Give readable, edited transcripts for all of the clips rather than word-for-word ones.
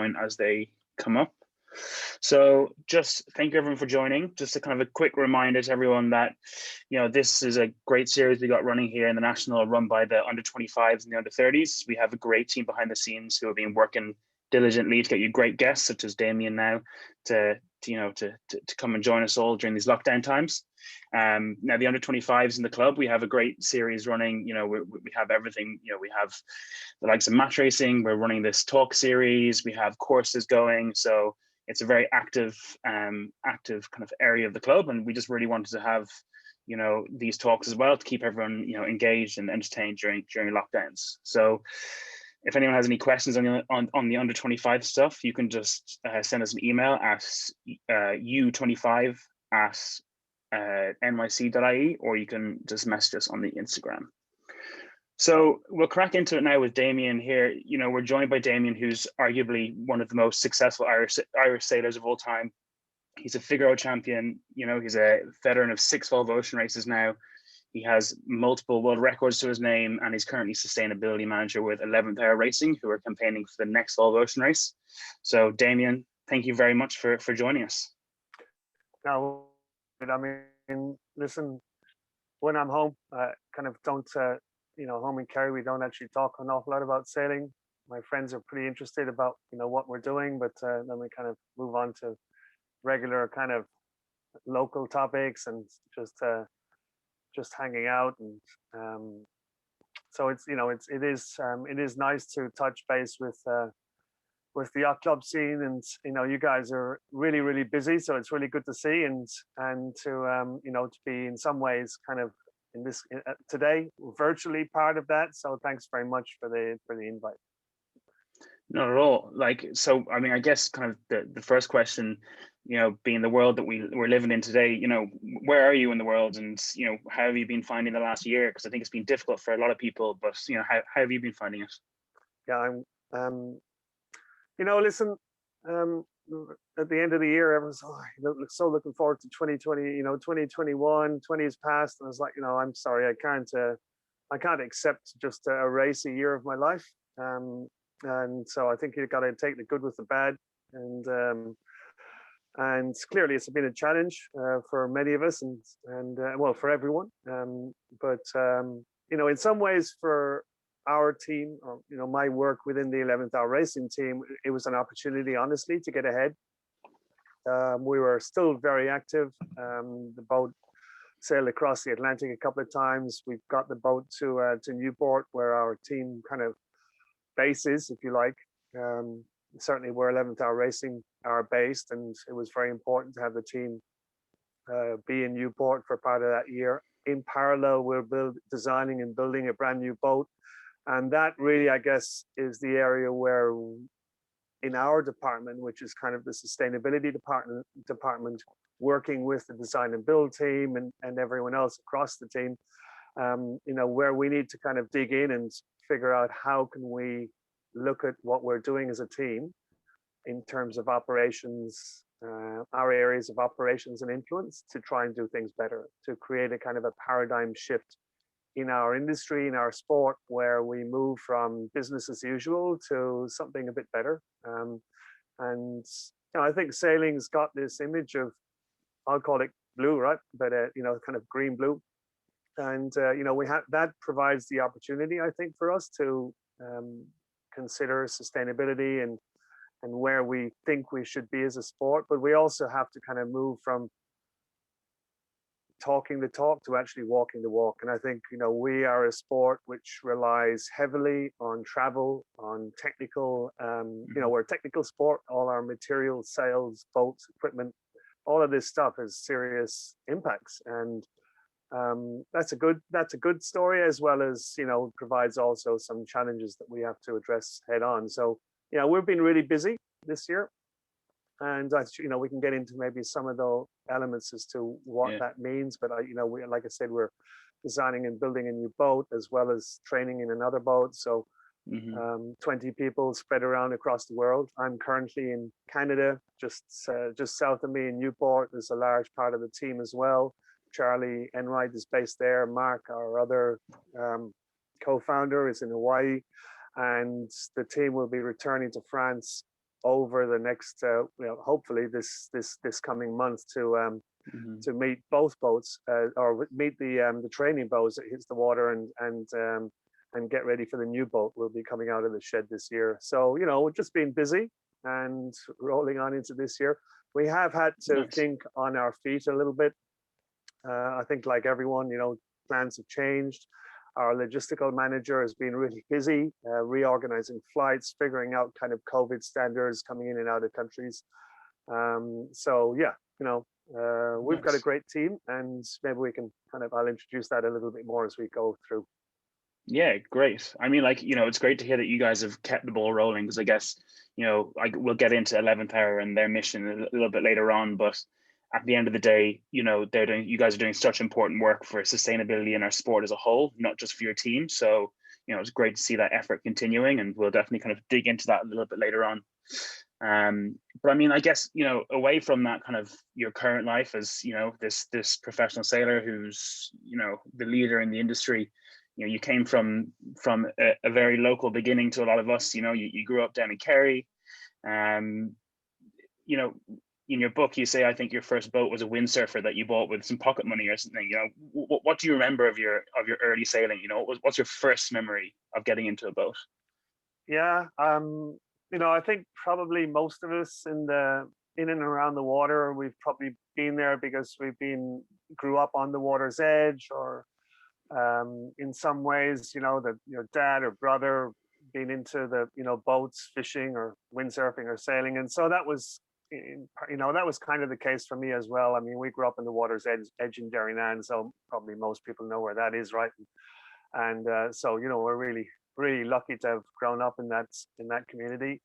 join as they come up. So just thank you everyone for joining. Just a kind of a quick reminder to everyone that, this is a great series we got running here in the National, run by the under-25s and the under-30s. We have a great team behind the scenes who have been working diligently to get you great guests, such as Damian now, to come and join us all during these lockdown times. Now the under-25s in the club, we have a great series running. We have everything. We have the likes of match racing. We're running this talk series. We have courses going. So it's a very active kind of area of the club, and we just really wanted to have these talks as well to keep everyone engaged and entertained during lockdowns. So if anyone has any questions on the under 25 stuff, you can just send us an email at u25@nyc.ie, or you can just message us on the Instagram. So we'll crack into it now with Damian here. We're joined by Damian, who's arguably one of the most successful Irish sailors of all time. He's a Figaro champion. He's a veteran of 6 Volvo Ocean races now. He has multiple world records to his name, and he's currently sustainability manager with 11th Hour Racing, who are campaigning for the next Volvo Ocean race. So Damian, thank you very much for joining us. No, I mean, listen, when I'm home, I kind of don't, home in Kerry, we don't actually talk an awful lot about sailing. My friends are pretty interested about, what we're doing, but then we kind of move on to regular kind of local topics and just hanging out. And so it is nice to touch base with the yacht club scene, and you guys are really, really busy, so it's really good to see, and to to be in some ways kind of in this today virtually part of that. So thanks very much for the invite. Not at all. So I mean, I guess kind of the first question, being the world that we're living in today, where are you in the world, and how have you been finding the last year? Because I think it's been difficult for a lot of people, but how have you been finding it? Yeah, I'm listen, at the end of the year, everyone's so looking forward to 2020. 2021, 20 has passed, and I was like, I'm sorry, I can't accept just a race a year of my life. And so I think you've got to take the good with the bad, and clearly it's been a challenge for many of us, and well, for everyone. But in some ways, for our team, or my work within the 11th Hour Racing team, it was an opportunity, honestly, to get ahead. We were still very active. The boat sailed across the Atlantic a couple of times. We've got the boat to Newport, where our team kind of bases, if you like. Certainly where 11th Hour Racing are based, and it was very important to have the team be in Newport for part of that year. In parallel, we're designing and building a brand new boat, and that really, I guess, is the area where in our department, which is kind of the sustainability department, working with the design and build team and everyone else across the team, where we need to kind of dig in and figure out how can we look at what we're doing as a team in terms of operations, our areas of operations and influence, to try and do things better, to create a kind of a paradigm shift in our industry, in our sport, where we move from business as usual to something a bit better. And I think sailing's got this image of, I'll call it blue, right? But kind of green blue. And we have that provides the opportunity, I think, for us to consider sustainability and where we think we should be as a sport. But we also have to kind of move from talking the talk to actually walking the walk. And I think we are a sport which relies heavily on travel, on technical. We're a technical sport. All our materials, sails, boats, equipment, all of this stuff has serious impacts, and that's a good story, as well as provides also some challenges that we have to address head on. So we've been really busy this year, and we can get into maybe some of the elements as to what that means. But we, like I said, we're designing and building a new boat, as well as training in another boat. So 20 people spread around across the world. I'm currently in Canada, just south of me in Newport. There's a large part of the team as well. Charlie Enright is based there. Mark, our other co-founder, is in Hawaii, and the team will be returning to France over the next, hopefully this coming month Hmm. to meet both boats, or meet the training boats that hits the water, and get ready for the new boat will be coming out of the shed this year. So we've just been busy and rolling on into this year. We have had to Nice. think on our feet a little bit. I think, like everyone, plans have changed. Our logistical manager has been really busy reorganizing flights, figuring out kind of COVID standards coming in and out of countries. So yeah, we've got a Nice. great team, and maybe we can I'll introduce that a little bit more as we go through. Yeah, great. I mean, like, it's great to hear that you guys have kept the ball rolling, because I guess, we'll get into 11th Hour and their mission a little bit later on, but at the end of the day, you guys are doing such important work for sustainability in our sport as a whole, not just for your team. So, it's great to see that effort continuing, and we'll definitely kind of dig into that a little bit later on. But I mean, I guess, away from that kind of your current life as, this professional sailor who's, the leader in the industry, you came from a very local beginning to a lot of us. You grew up down in Kerry. You know, in your book, you say, I think your first boat was a windsurfer that you bought with some pocket money or something. What do you remember of your early sailing? What's your first memory of getting into a boat? Yeah, I think probably most of us in and around the water, we've probably been there because grew up on the water's edge, or in some ways, that your dad or brother been into the boats, fishing or windsurfing or sailing, and so that was kind of the case for me as well. I mean, we grew up in the water's edge in Derrynane, so probably most people know where that is, right? And so we're really lucky to have grown up in that community.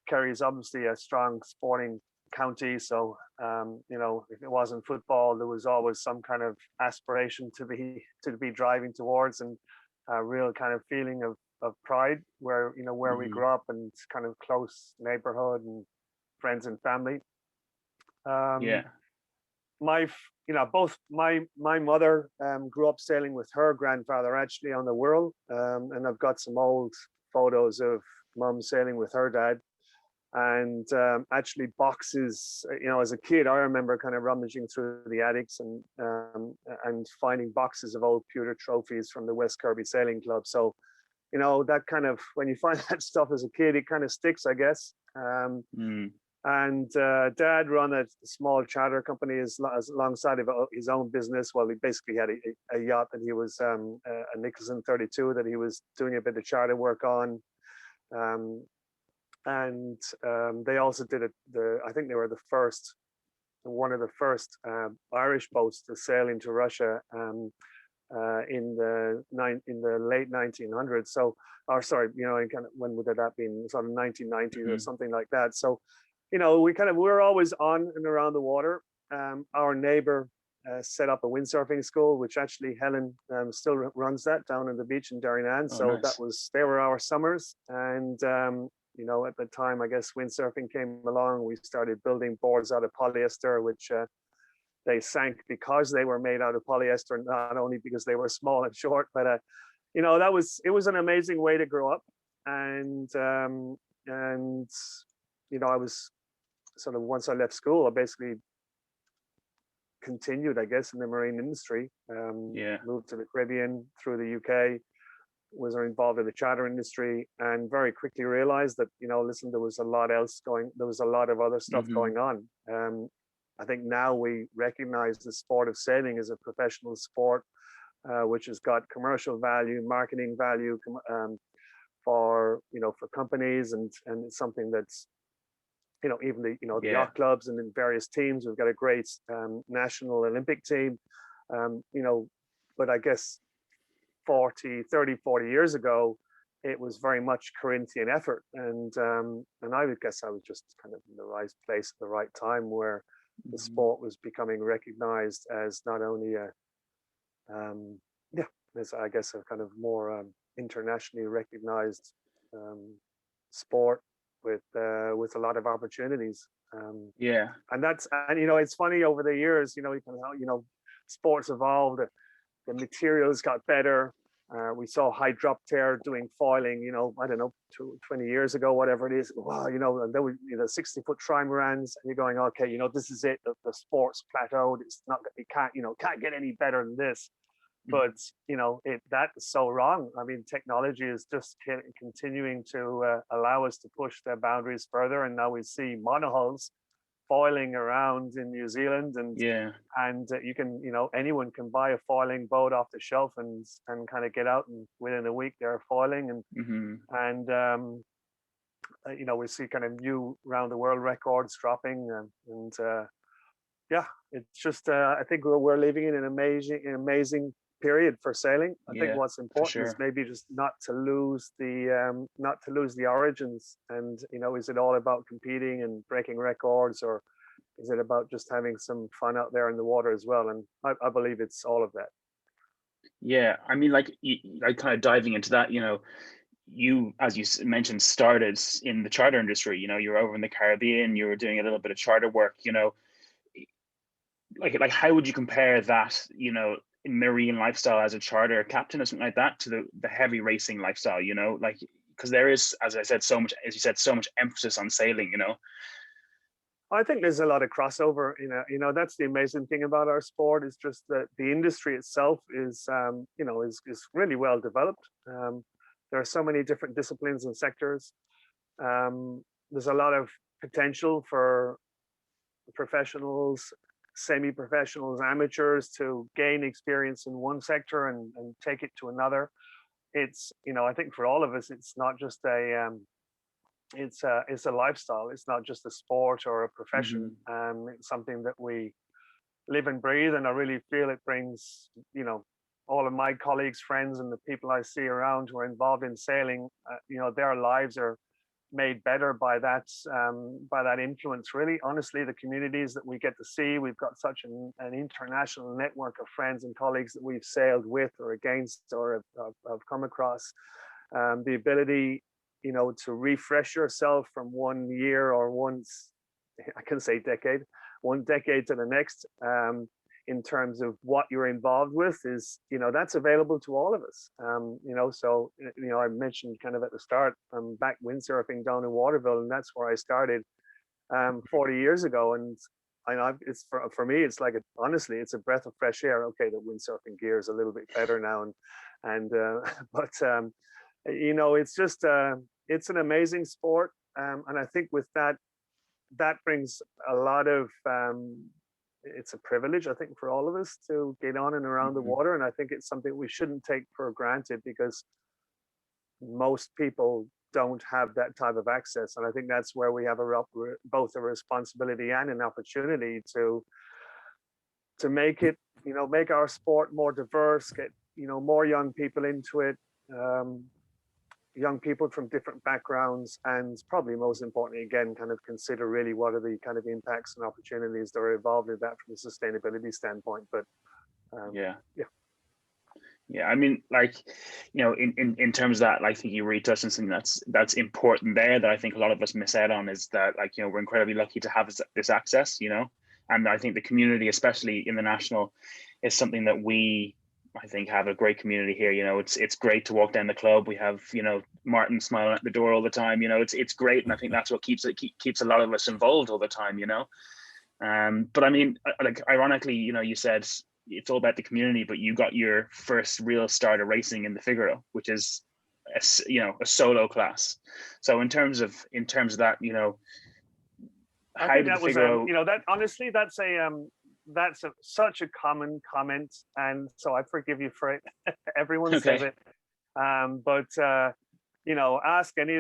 Kerry is obviously a strong sporting county, so if it wasn't football, there was always some kind of aspiration to be driving towards, and a real kind of feeling of pride where we Hmm. grew up, and kind of close neighborhood and friends and family. Um, Yeah. Both my mother grew up sailing with her grandfather actually on the Wirral, and I've got some old photos of mum sailing with her dad, and actually boxes. As a kid, I remember kind of rummaging through the attics and finding boxes of old pewter trophies from the West Kirby Sailing Club. So that kind of, when you find that stuff as a kid, it kind of sticks, I guess. Mm. And dad ran a small charter company as alongside of his own business. Well, he basically had a yacht that he was a Nicholson 32 that he was doing a bit of charter work on. And they also did it. I think they were one of the first Irish boats to sail into Russia in the late 1900s. So, or sorry, kind of, when would that have been? Sort of 1990s or Hmm. something like that. So, we're always on and around the water. Our neighbor set up a windsurfing school, which actually Helen still runs that down on the beach in Derrynane. Oh, So nice. they were our summers, and at the time, I guess windsurfing came along. We started building boards out of polyester, which they sank because they were made out of polyester, not only because they were small and short, but it was an amazing way to grow up. And I was sort of, once I left school, I basically continued, I guess, in the marine industry. Yeah. Moved to the Caribbean, through the UK, was involved in the charter industry, and very quickly realized that listen, there was a lot of other stuff Hmm. going on. I think now we recognize the sport of sailing as a professional sport, which has got commercial value, marketing value, for companies, and it's something that's even the Yeah. yacht clubs and in various teams. We've got a great national Olympic team, um, you know, but I guess 40 years ago, it was very much Corinthian effort, and I would guess I was just kind of in the right place at the right time, where the Hmm. sport was becoming recognized as not only a um, yeah, as I guess a kind of more internationally recognized um, sport with a lot of opportunities. Um, Yeah. and it's funny, over the years, you can sports evolved, the materials got better, We saw High Drop Tear doing foiling, I don't know, 20 years ago, whatever it is. Wow, and then 60-foot trimarans, and you're going, okay, this is it. The sport's plateaued. It's not, it can't get any better than this. But that is so wrong. I mean, technology is just continuing to allow us to push their boundaries further, and now we see monohulls foiling around in New Zealand, and you can, anyone can buy a foiling boat off the shelf and kind of get out, and within a week they're foiling, and we see kind of new round the world records dropping, and yeah, it's just I think we're living in an amazing period for sailing. I think what's important is maybe just not to lose the origins, and is it all about competing and breaking records, or is it about just having some fun out there in the water as well? And I believe it's all of that. Yeah, I mean, like kind of diving into that, you, as you mentioned, started in the charter industry. You were over in the Caribbean, you were doing a little bit of charter work. Like how would you compare that, in marine lifestyle as a charter captain or something like that, to the heavy racing lifestyle? Because there is, as I said, so much, as you said, so much emphasis on sailing. I think there's a lot of crossover. That's the amazing thing about our sport, is just that the industry itself is really well developed. There are so many different disciplines and sectors. There's a lot of potential for professionals, semi-professionals, amateurs to gain experience in one sector and take it to another. It's, I think for all of us, it's not just it's a lifestyle. It's not just a sport or a profession. It's something that we live and breathe, and I really feel it brings, all of my colleagues, friends, and the people I see around who are involved in sailing, their lives are made better by that influence. Really, honestly, the communities that we get to see, we've got such an international network of friends and colleagues that we've sailed with or against or have come across. The ability, to refresh yourself from one year or one decade to the next, in terms of what you're involved with, is, that's available to all of us. So, I mentioned kind of at the start, I'm back windsurfing down in Waterville, and that's where I started 40 years ago. And it's for me, it's like, honestly, it's a breath of fresh air. Okay, the windsurfing gear is a little bit better now, but it's just it's an amazing sport, and I think with that brings a lot of it's a privilege, I think, for all of us to get on and around the water, and I think it's something we shouldn't take for granted, because most people don't have that type of access, and I think that's where we have both a responsibility and an opportunity to make it, make our sport more diverse, get more young people into it, young people from different backgrounds, and probably most importantly, again, kind of consider really what are the kind of impacts and opportunities that are involved in that from a sustainability standpoint. But I mean, like, in terms of that, I think you really touched on something that's important there, that I think a lot of us miss out on, is that, like, we're incredibly lucky to have this access, and I think the community, especially in the national, is something that we, I think, have a great community here. It's great to walk down the club. We have, Martin smiling at the door all the time. It's great, and I think that's what keeps a lot of us involved all the time. But I mean, like, ironically, you said it's all about the community, but you got your first real start of racing in the Figaro, which is a solo class. So in terms of that, I think that was that, honestly, that's such a common comment, and so I forgive you for it. Everyone says it, but ask any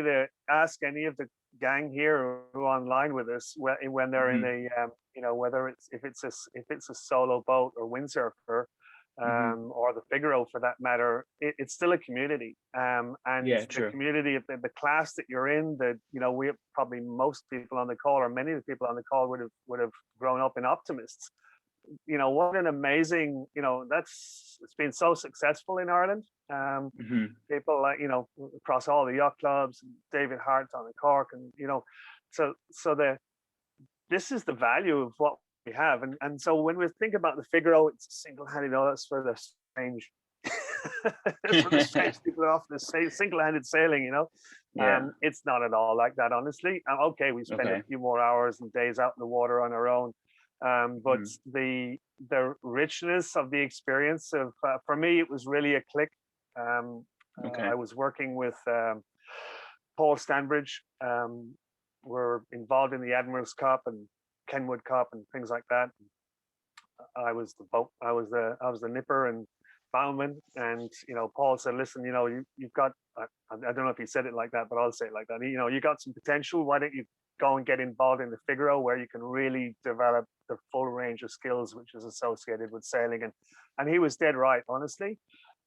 of the gang here who are online with us when they're in a whether if it's a solo boat or windsurfer, or the Figaro for that matter, it's still a community, and the community, the class that you're in, we probably, most people on the call, or many of the people on the call, would have grown up in optimists. What an amazing, it's been so successful in Ireland. People like, across all the yacht clubs, David Hart on the Cork, and so this is the value of what we have, and so when we think about the Figaro, it's single-handed us for the strange for the French people off the single-handed sailing, Yeah. It's not at all like that, honestly. Okay, we spend a Okay. few more hours and days out in the water on our own, but Mhm. the richness of the experience of for me, it was really a click. Um, Okay. I was working with Paul Stanbridge. We're involved in the Admiral's Cup and Kenwood Cup and things like that. I was the boat. I was the nipper and bowman. And Paul said, "Listen, you've got. I don't know if he said it like that, but I'll say it like that. You got some potential. Why don't you go and get involved in the Figaro, where you can really develop the full range of skills which is associated with sailing?" And he was dead right, honestly.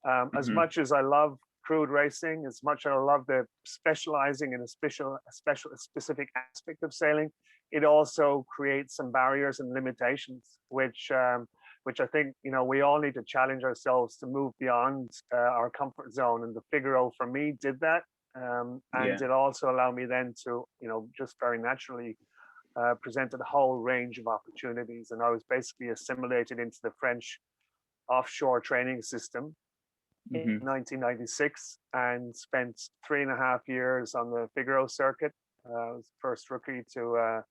As Mhm. much as I love crude racing, as much as I love the specializing in a specific aspect of sailing, it also creates some barriers and limitations, which I think we all need to challenge ourselves to move beyond our comfort zone. And the Figaro for me did that, and Yeah. it also allowed me then to just very naturally presented a whole range of opportunities. And I was basically assimilated into the French offshore training system in Mhm. 1996 and spent 3.5 years on the Figaro circuit. I was the first rookie to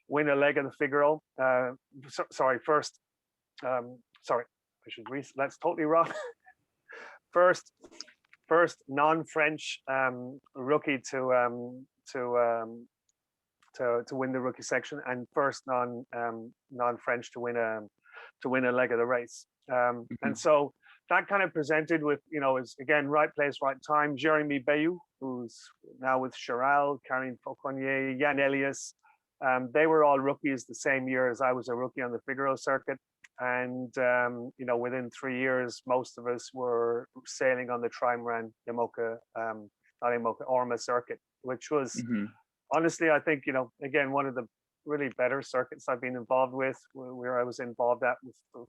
win a leg of the Figaro. Sorry, first. Sorry, I should that's totally wrong. first, first non-French rookie to win the rookie section, and first non-French to win a leg of the race. And Mhm. so that kind of presented with, is again, right place, right time. Jeremy Bayou, who's now with Charal, Karine Fauconnier, Jan Elias, they were all rookies the same year as I was a rookie on the Figaro circuit. And, within 3 years, most of us were sailing on the trimaran Yamoka, not Yamoka, Orma circuit, which was Mhm. honestly, I think, again, one of the really better circuits I've been involved with, where I was involved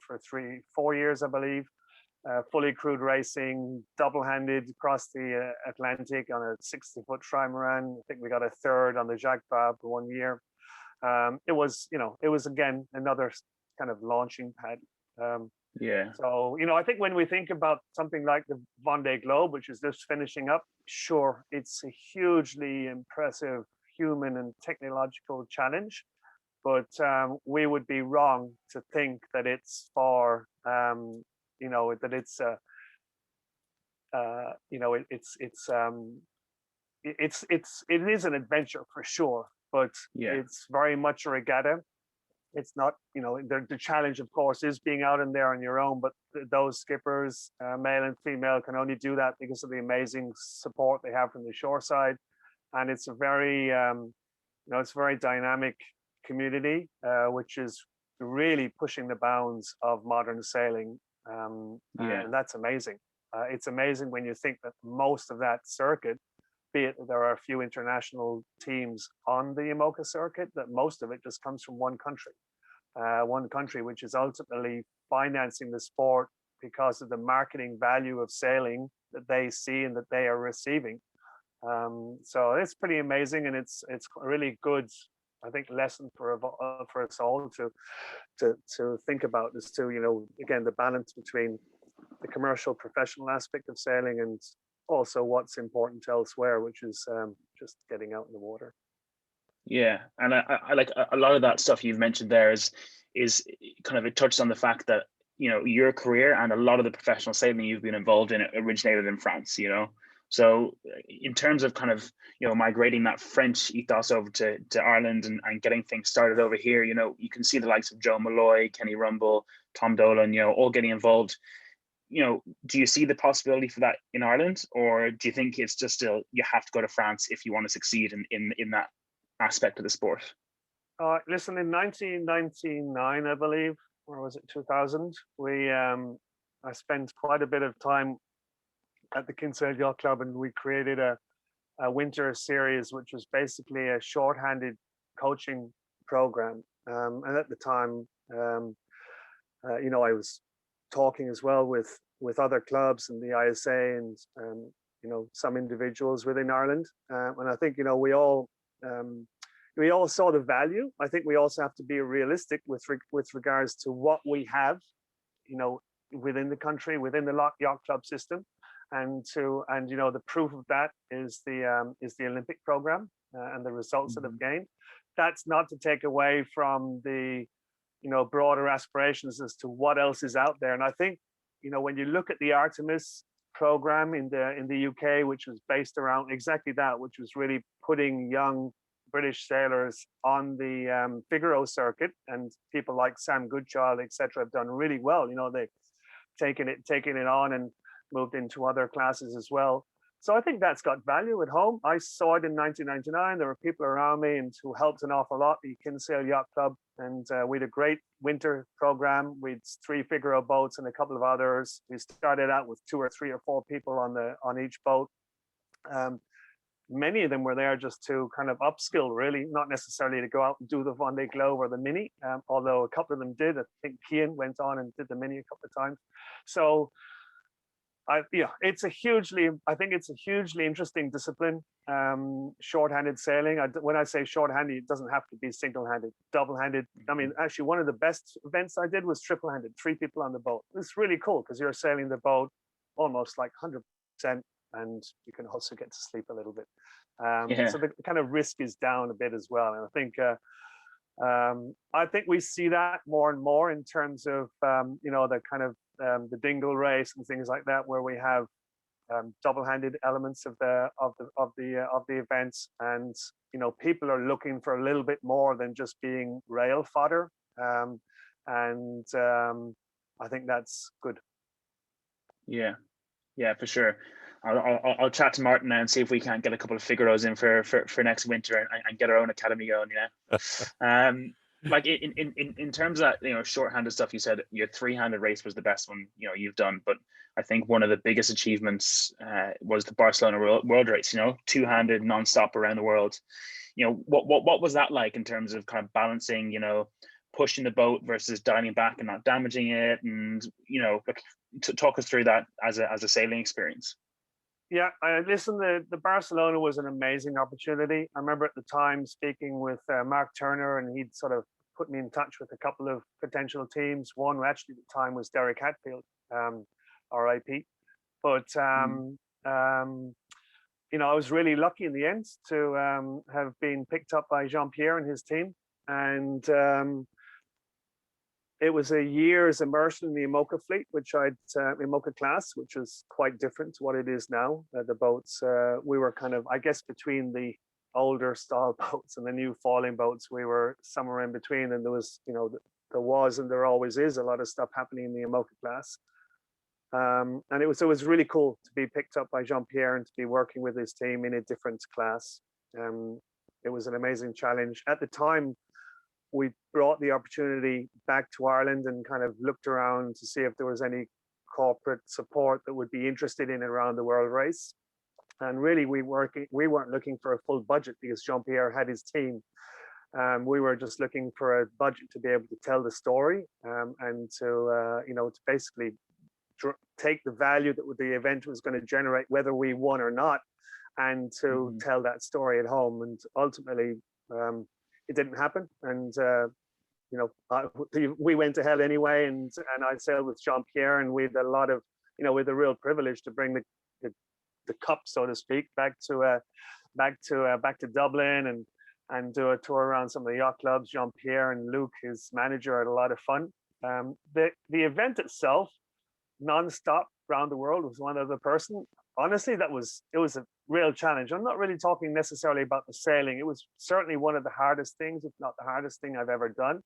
for 3-4 years, I believe. Fully crewed racing, double-handed across the Atlantic on a 60-foot trimaran. I think we got a third on the Jacques Vabre for 1 year. It was again another kind of launching pad. Um, Yeah. so, I think when we think about something like the Vendée Globe, which is just finishing up, sure, it's a hugely impressive human and technological challenge, but we would be wrong to think that it's for, that it's, it is an adventure for sure, but Yeah. it's very much a regatta. It's not, the challenge, of course, is being out in there on your own, but those skippers, male and female, can only do that because of the amazing support they have from the shore side. And it's a very, it's a very dynamic community, which is really pushing the bounds of modern sailing. Yeah. And that's amazing. It's amazing when you think that most of that circuit, be it that there are a few international teams on the IMOCA circuit, that most of it just comes from one country, which is ultimately financing the sport because of the marketing value of sailing that they see and that they are receiving. So it's pretty amazing, and it's a really good, I think, lesson for us all to think about, is to again, the balance between the commercial professional aspect of sailing and also what's important elsewhere, which is just getting out in the water. Yeah, and I like a lot of that stuff you've mentioned there is kind of, it touches on the fact that your career and a lot of the professional sailing you've been involved in originated in France. So in terms of kind of migrating that French ethos over to Ireland and getting things started over here, you can see the likes of Joe Malloy, Kenny Rumble, Tom Dolan, all getting involved. Do you see the possibility for that in Ireland, or do you think it's just still you have to go to France if you want to succeed in that aspect of the sport? Listen, in 1999, I believe, or was it 2000? I spent quite a bit of time at the Kinsale Yacht Club, and we created a winter series, which was basically a shorthanded coaching program. And at the time, I was talking as well with other clubs and the ISA and some individuals within Ireland. And I think we all saw the value. I think we also have to be realistic with regards to what we have, within the country, within the yacht club system, and the proof of that is the Olympic program and the results that have gained. That's not to take away from the broader aspirations as to what else is out there. And I think when you look at the Artemis program in the UK, which was based around exactly that, which was really putting young British sailors on the Figaro circuit, and people like Sam Goodchild, etc., have done really well. They've taken it on and moved into other classes as well. So I think that's got value at home. I saw it in 1999. There were people around me and who helped an awful lot. The Kinsale Yacht Club, and we had a great winter program with 3 Figaro boats and a couple of others. We started out with 2 or 3 or 4 people on each boat. Many of them were there just to kind of upskill, really, not necessarily to go out and do the Vendée Globe or the Mini, although a couple of them did. I think Kian went on and did the Mini a couple of times. So I think it's a hugely interesting discipline. Short-handed sailing. When I say short-handed, it doesn't have to be single-handed, double-handed. I mean, actually, one of the best events I did was triple-handed, 3 people on the boat. It's really cool because you're sailing the boat almost like 100%, and you can also get to sleep a little bit. So the kind of risk is down a bit as well. And I think we see that more and more in terms of the kind of the dingle race and things like that, where we have double-handed elements of the events, and people are looking for a little bit more than just being rail fodder, and I think that's good. Yeah, for sure. I'll chat to Martin now and see if we can't get a couple of Figaros in for next winter and get our own academy going. Like in terms of that, short-handed stuff, you said your 3-handed race was the best one you've done, but I think one of the biggest achievements was the Barcelona World Race. 2-handed non-stop around the world. What was that like in terms of kind of balancing pushing the boat versus dialing back and not damaging it, and talk us through that as a sailing experience. Yeah, listen, the Barcelona was an amazing opportunity. I remember at the time speaking with Mark Turner, and he'd sort of put me in touch with a couple of potential teams. One actually at the time was Derek Hatfield, RIP. But I was really lucky in the end to have been picked up by Jean-Pierre and his team, and it was a year's immersion in the IMOCA fleet, which IMOCA class, which was quite different to what it is now. The boats, we were kind of, I guess, between the older style boats and the new falling boats. We were somewhere in between, and there was, and there always is a lot of stuff happening in the IMOCA class. And it was really cool to be picked up by Jean-Pierre and to be working with his team in a different class. It was an amazing challenge. At the time, we brought the opportunity back to Ireland and kind of looked around to see if there was any corporate support that would be interested in around the world race. And really, we weren't looking for a full budget because Jean-Pierre had his team. We were just looking for a budget to be able to tell the story, and to basically take the value that the event was going to generate, whether we won or not, and to tell that story at home. And ultimately, it didn't happen, and we went to hell anyway. And I sailed with Jean-Pierre, and we had a lot of, with a real privilege to bring the cup, so to speak, back to Dublin and do a tour around some of the yacht clubs. Jean-Pierre and Luke, his manager, had a lot of fun. The event itself, non-stop around the world, was one other person. Honestly, it was a real challenge. I'm not really talking necessarily about the sailing. It was certainly one of the hardest things, if not the hardest thing I've ever done.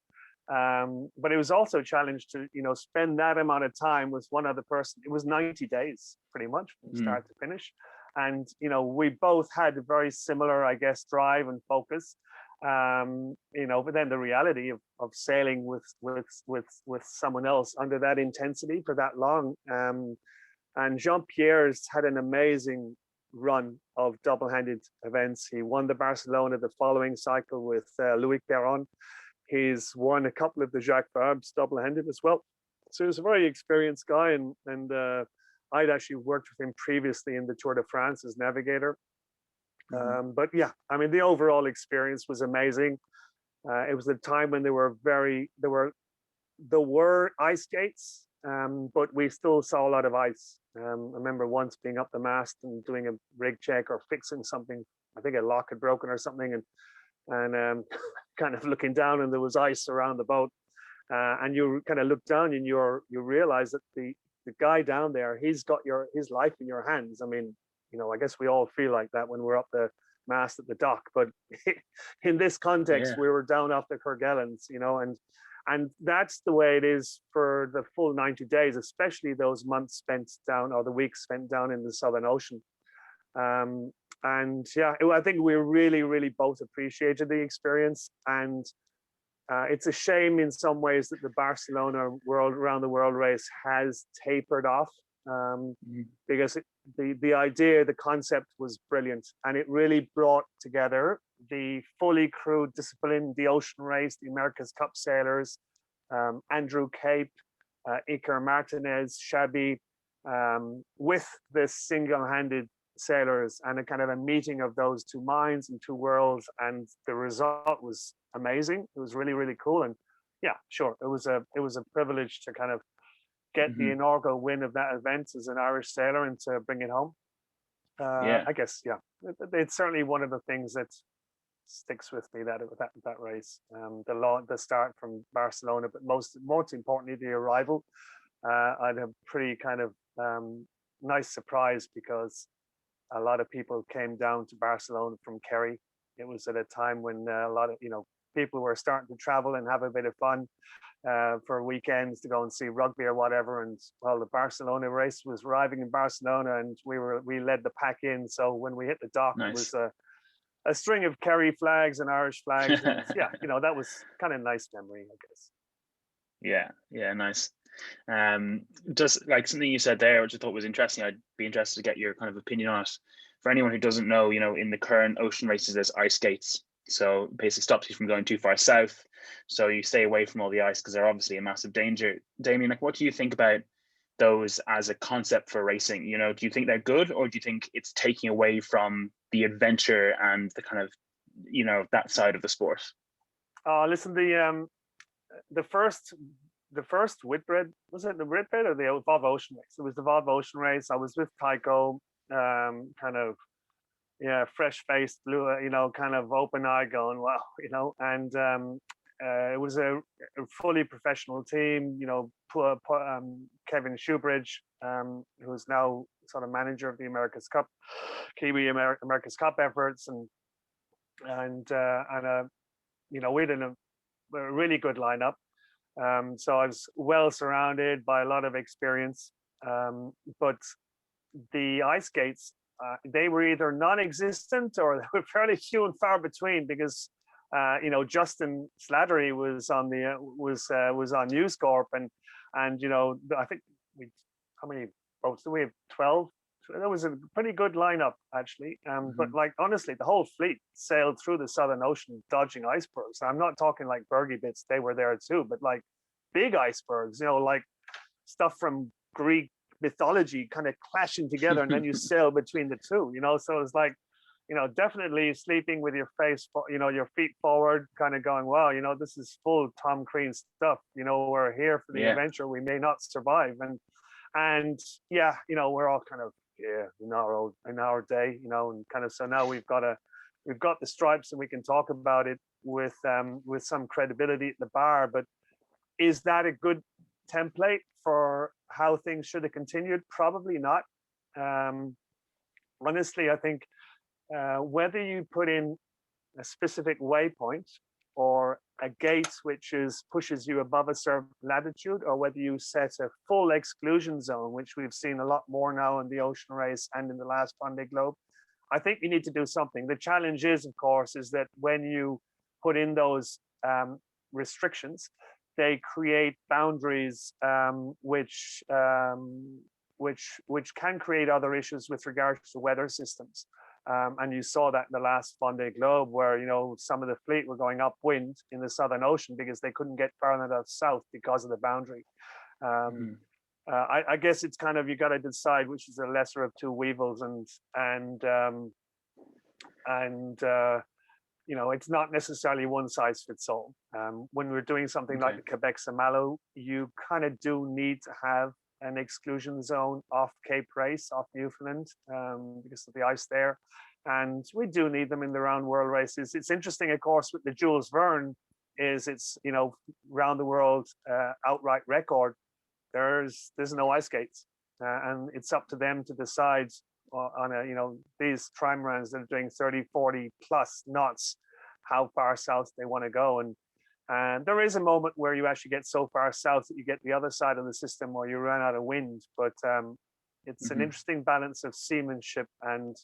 But it was also a challenge to, spend that amount of time with one other person. It was 90 days, pretty much, from start to finish. And, we both had a very similar, I guess, drive and focus. But then the reality of sailing with someone else under that intensity for that long. And Jean-Pierre's had an amazing run of double-handed events. He won the Barcelona the following cycle with Louis Perron. He's won a couple of the Jacques Varbes double-handed as well. So he's a very experienced guy, and I'd actually worked with him previously in the Tour de France as navigator. But yeah, I mean, the overall experience was amazing. It was a time when there were ice skates but we still saw a lot of ice. I remember once being up the mast and doing a rig check or fixing something. I think a lock had broken or something, and kind of looking down, and there was ice around the boat. And you kind of look down, and you realize that the guy down there, he's got his life in your hands. I mean, I guess we all feel like that when we're up the mast at the dock, but in this context, Yeah. we were down off the Kerguelens, and that's the way it is for the full 90 days, especially those months spent down, or the weeks spent down in the Southern Ocean. And yeah, I think we really, really both appreciated the experience. And it's a shame in some ways that the Barcelona around the world race has tapered off, because the idea, the concept was brilliant, and it really brought together the fully crewed discipline, the ocean race, the America's Cup sailors, Andrew Cape, Iker Martinez, Shabby, with the single-handed sailors, and a kind of a meeting of those two minds and two worlds, and the result was amazing. It was really, really cool. And yeah, sure, it was a privilege to kind of get the inaugural win of that event as an Irish sailor and to bring it home. Yeah. I guess, yeah, it's certainly one of the things that sticks with me, that race. The start from Barcelona, but most importantly, the arrival. I had a pretty kind of nice surprise, because a lot of people came down to Barcelona from Kerry. It was at a time when a lot of people were starting to travel and have a bit of fun for weekends to go and see rugby or whatever. And well, the Barcelona race was arriving in Barcelona, and we led the pack in. So when we hit the dock, Nice. it was a string of Kerry flags and Irish flags, and yeah, that was kind of a nice memory, I guess. Yeah, nice. Just like something you said there, which I thought was interesting, I'd be interested to get your kind of opinion on it. For anyone who doesn't know, in the current ocean races, there's ice skates. So basically stops you from going too far south. So you stay away from all the ice, because they're obviously a massive danger. Damien, like, what do you think about those as a concept for racing? Do you think they're good, or do you think it's taking away from the adventure and the kind of, that side of the sport? Listen, the first Whitbread, was it the Whitbread or the Evolve Ocean race? It was the Evolve Ocean race. I was with Tycho, kind of, yeah, fresh-faced, blue, kind of open-eyed, going, wow, and it was a fully professional team. Kevin Shoebridge, who's now sort of manager of the America's Cup, Kiwi America's Cup efforts, and we had a really good lineup. So I was well surrounded by a lot of experience, but the ice skates, they were either non-existent or they were fairly few and far between, because Justin Slattery was on News Corp, and I think how many boats do we have? 12. That was a pretty good lineup, actually. But like, honestly, the whole fleet sailed through the Southern Ocean dodging icebergs. I'm not talking like Bergy bits; they were there too, but like big icebergs, like stuff from Greek mythology kind of clashing together, and then you sail between the two. So it's like, definitely sleeping with your your feet forward, kind of going, wow, this is full Tom Crean stuff. We're here for the adventure. We may not survive, and yeah, we're all kind of in our day, and kind of, so now we've got the stripes, and we can talk about it with some credibility at the bar. But is that a good template for how things should have continued? Probably not. Honestly, I think whether you put in a specific waypoint or a gate which pushes you above a certain latitude, or whether you set a full exclusion zone, which we've seen a lot more now in the ocean race and in the last Vendée Globe, I think you need to do something. The challenge is, of course, is that when you put in those restrictions, they create boundaries which can create other issues with regards to weather systems. And you saw that in the last Vendée Globe, where some of the fleet were going upwind in the Southern Ocean because they couldn't get far enough south because of the boundary. I guess it's kind of, you got to decide which is the lesser of two evils, and it's not necessarily one size fits all. When we're doing something like Okay. the Quebec Saint-Malo, you kind of do need to have an exclusion zone off Cape Race, off Newfoundland, because of the ice there. And we do need them in the round world races. It's interesting, of course, with the Jules Verne, is it's, round the world outright record. There's no ice skates, and it's up to them to decide on these trimarans that are doing 30, 40 plus knots, how far south they want to go. And there is a moment where you actually get so far south that you get the other side of the system where you run out of wind. But it's an interesting balance of seamanship and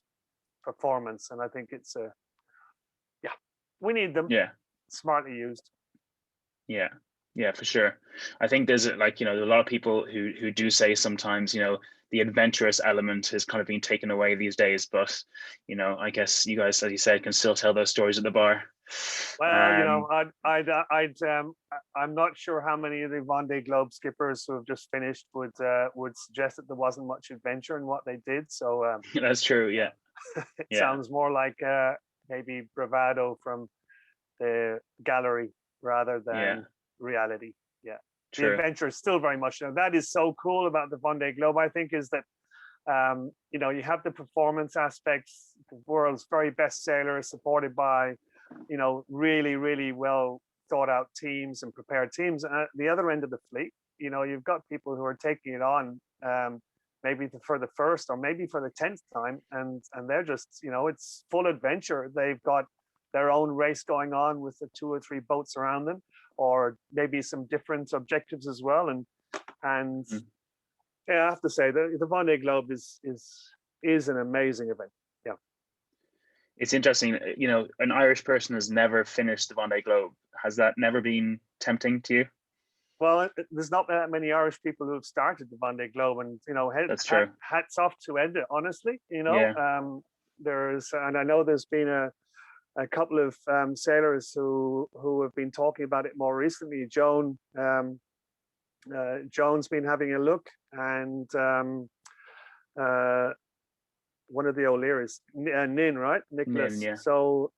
performance. And I think it's we need them. Yeah. Smartly used. Yeah. Yeah, for sure. I think there's like, there's a lot of people who do say sometimes, the adventurous element has kind of been taken away these days, but I guess you guys, as you said, can still tell those stories at the bar. Well, I'm not sure how many of the Vendée Globe skippers who have just finished would suggest that there wasn't much adventure in what they did. So that's true. Yeah. It sounds more like maybe bravado from the gallery rather than reality. Yeah. True. The adventure is still very much that is so cool about the Vendée Globe, I think, is that you have the performance aspects, the world's very best sailors supported by really, really well thought out teams and prepared teams. And at the other end of the fleet, you've got people who are taking it on maybe for the first or maybe for the 10th time, and they're just it's full adventure. They've got their own race going on with the 2 or 3 boats around them, or maybe some different objectives as well. And I have to say the Vendée Globe is an amazing event. Yeah, it's interesting. An Irish person has never finished the Vendée Globe. Has that never been tempting to you? Well, there's not that many Irish people who have started the Vendée Globe, and that's true. Hats off to Enda, honestly. There's, and I know there's been a couple of sailors who have been talking about it more recently. Joan's been having a look, and one of the O'Learys, Nin, right? Nicholas. Nin, yeah. So,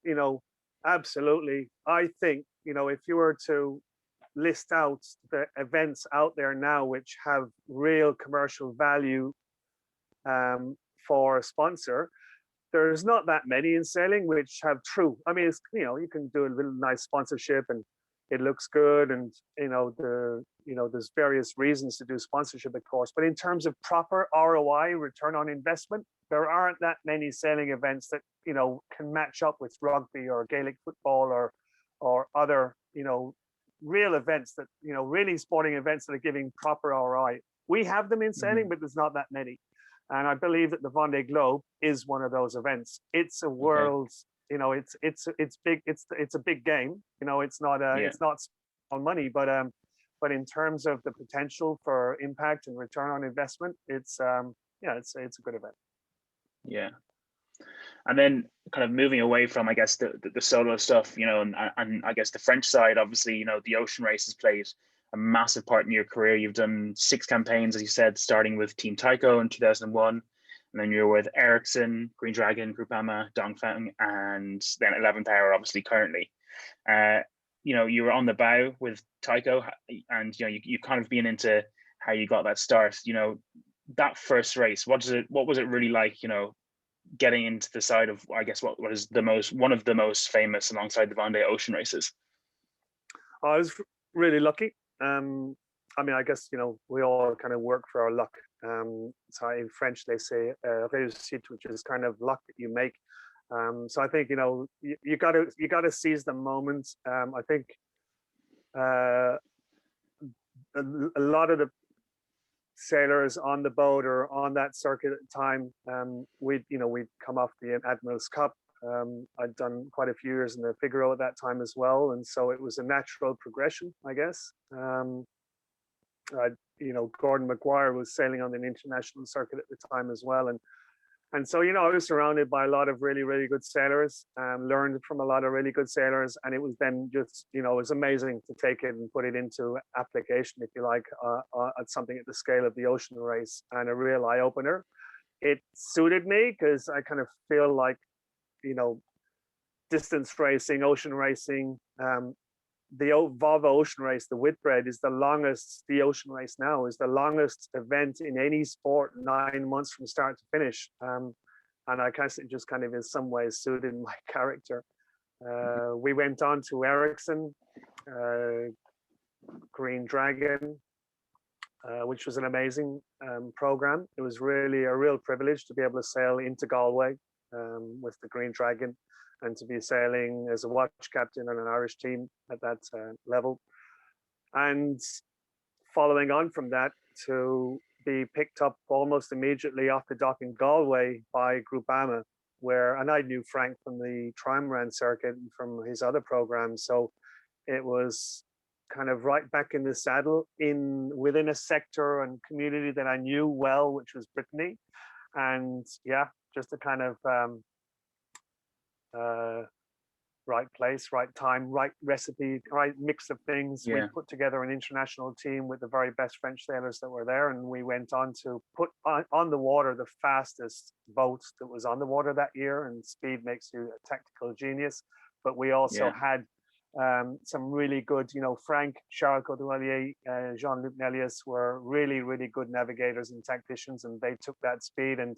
absolutely. I think, if you were to list out the events out there now which have real commercial value for a sponsor, there's not that many in sailing which have true. I mean, it's, you can do a little nice sponsorship and it looks good, and there's various reasons to do sponsorship, of course. But in terms of proper ROI, return on investment, there aren't that many sailing events that can match up with rugby or Gaelic football or other real events that really sporting events that are giving proper ROI. We have them in sailing, but there's not that many. And I believe that the Vendée Globe is one of those events. It's a world, it's big. It's a big game. It's not it's not on money, but in terms of the potential for impact and return on investment, it's it's a good event. Yeah. And then kind of moving away from, I guess, the solo stuff, and I guess the French side, obviously, the ocean race has played a massive part in your career. You've done 6 campaigns, as you said, starting with Team Tycho in 2001, and then you're with Ericsson, Green Dragon, Groupama, Dongfeng, and then 11th Hour, obviously, currently. You were on the bow with Tycho, and you kind of been into how you got that start. That first race, what was it really like? Getting into the side of, I guess, what is one of the most famous alongside the Vendée ocean races? I was really lucky. I mean, I guess we all kind of work for our luck. So in French they say réussite, which is kind of luck that you make. So I think you got to seize the moment. I think a lot of the sailors on the boat or on that circuit at the time, we'd come off the Admiral's Cup. I'd done quite a few years in the Figaro at that time as well, and so it was a natural progression, I guess. Gordon McGuire was sailing on an international circuit at the time as well, and so I was surrounded by a lot of really, really good sailors, learned from a lot of really good sailors, and it was then just it was amazing to take it and put it into application, if you like, at something at the scale of the ocean race, and a real eye opener. It suited me because I kind of feel like distance racing, ocean racing. The Volvo Ocean Race, the Whitbread, is the longest. The ocean race now is the longest event in any sport, 9 months from start to finish. And I just kind of in some ways suited my character. We went on to Ericsson, Green Dragon, which was an amazing program. It was really a real privilege to be able to sail into Galway with the Green Dragon, and to be sailing as a watch captain on an Irish team at that level. And following on from that, to be picked up almost immediately off the dock in Galway by Groupama, and I knew Frank from the Trimaran circuit and from his other programs. So it was kind of right back in the saddle within a sector and community that I knew well, which was Brittany. And yeah, just a kind of right place, right time, right recipe, right mix of things. Yeah. We put together an international team with the very best French sailors that were there, and we went on to put on the water the fastest boat that was on the water that year. And speed makes you a tactical genius, but we also had some really good, Frank, Charles Codelier, Jean-Luc Nelius were really, really good navigators and tacticians, and they took that speed and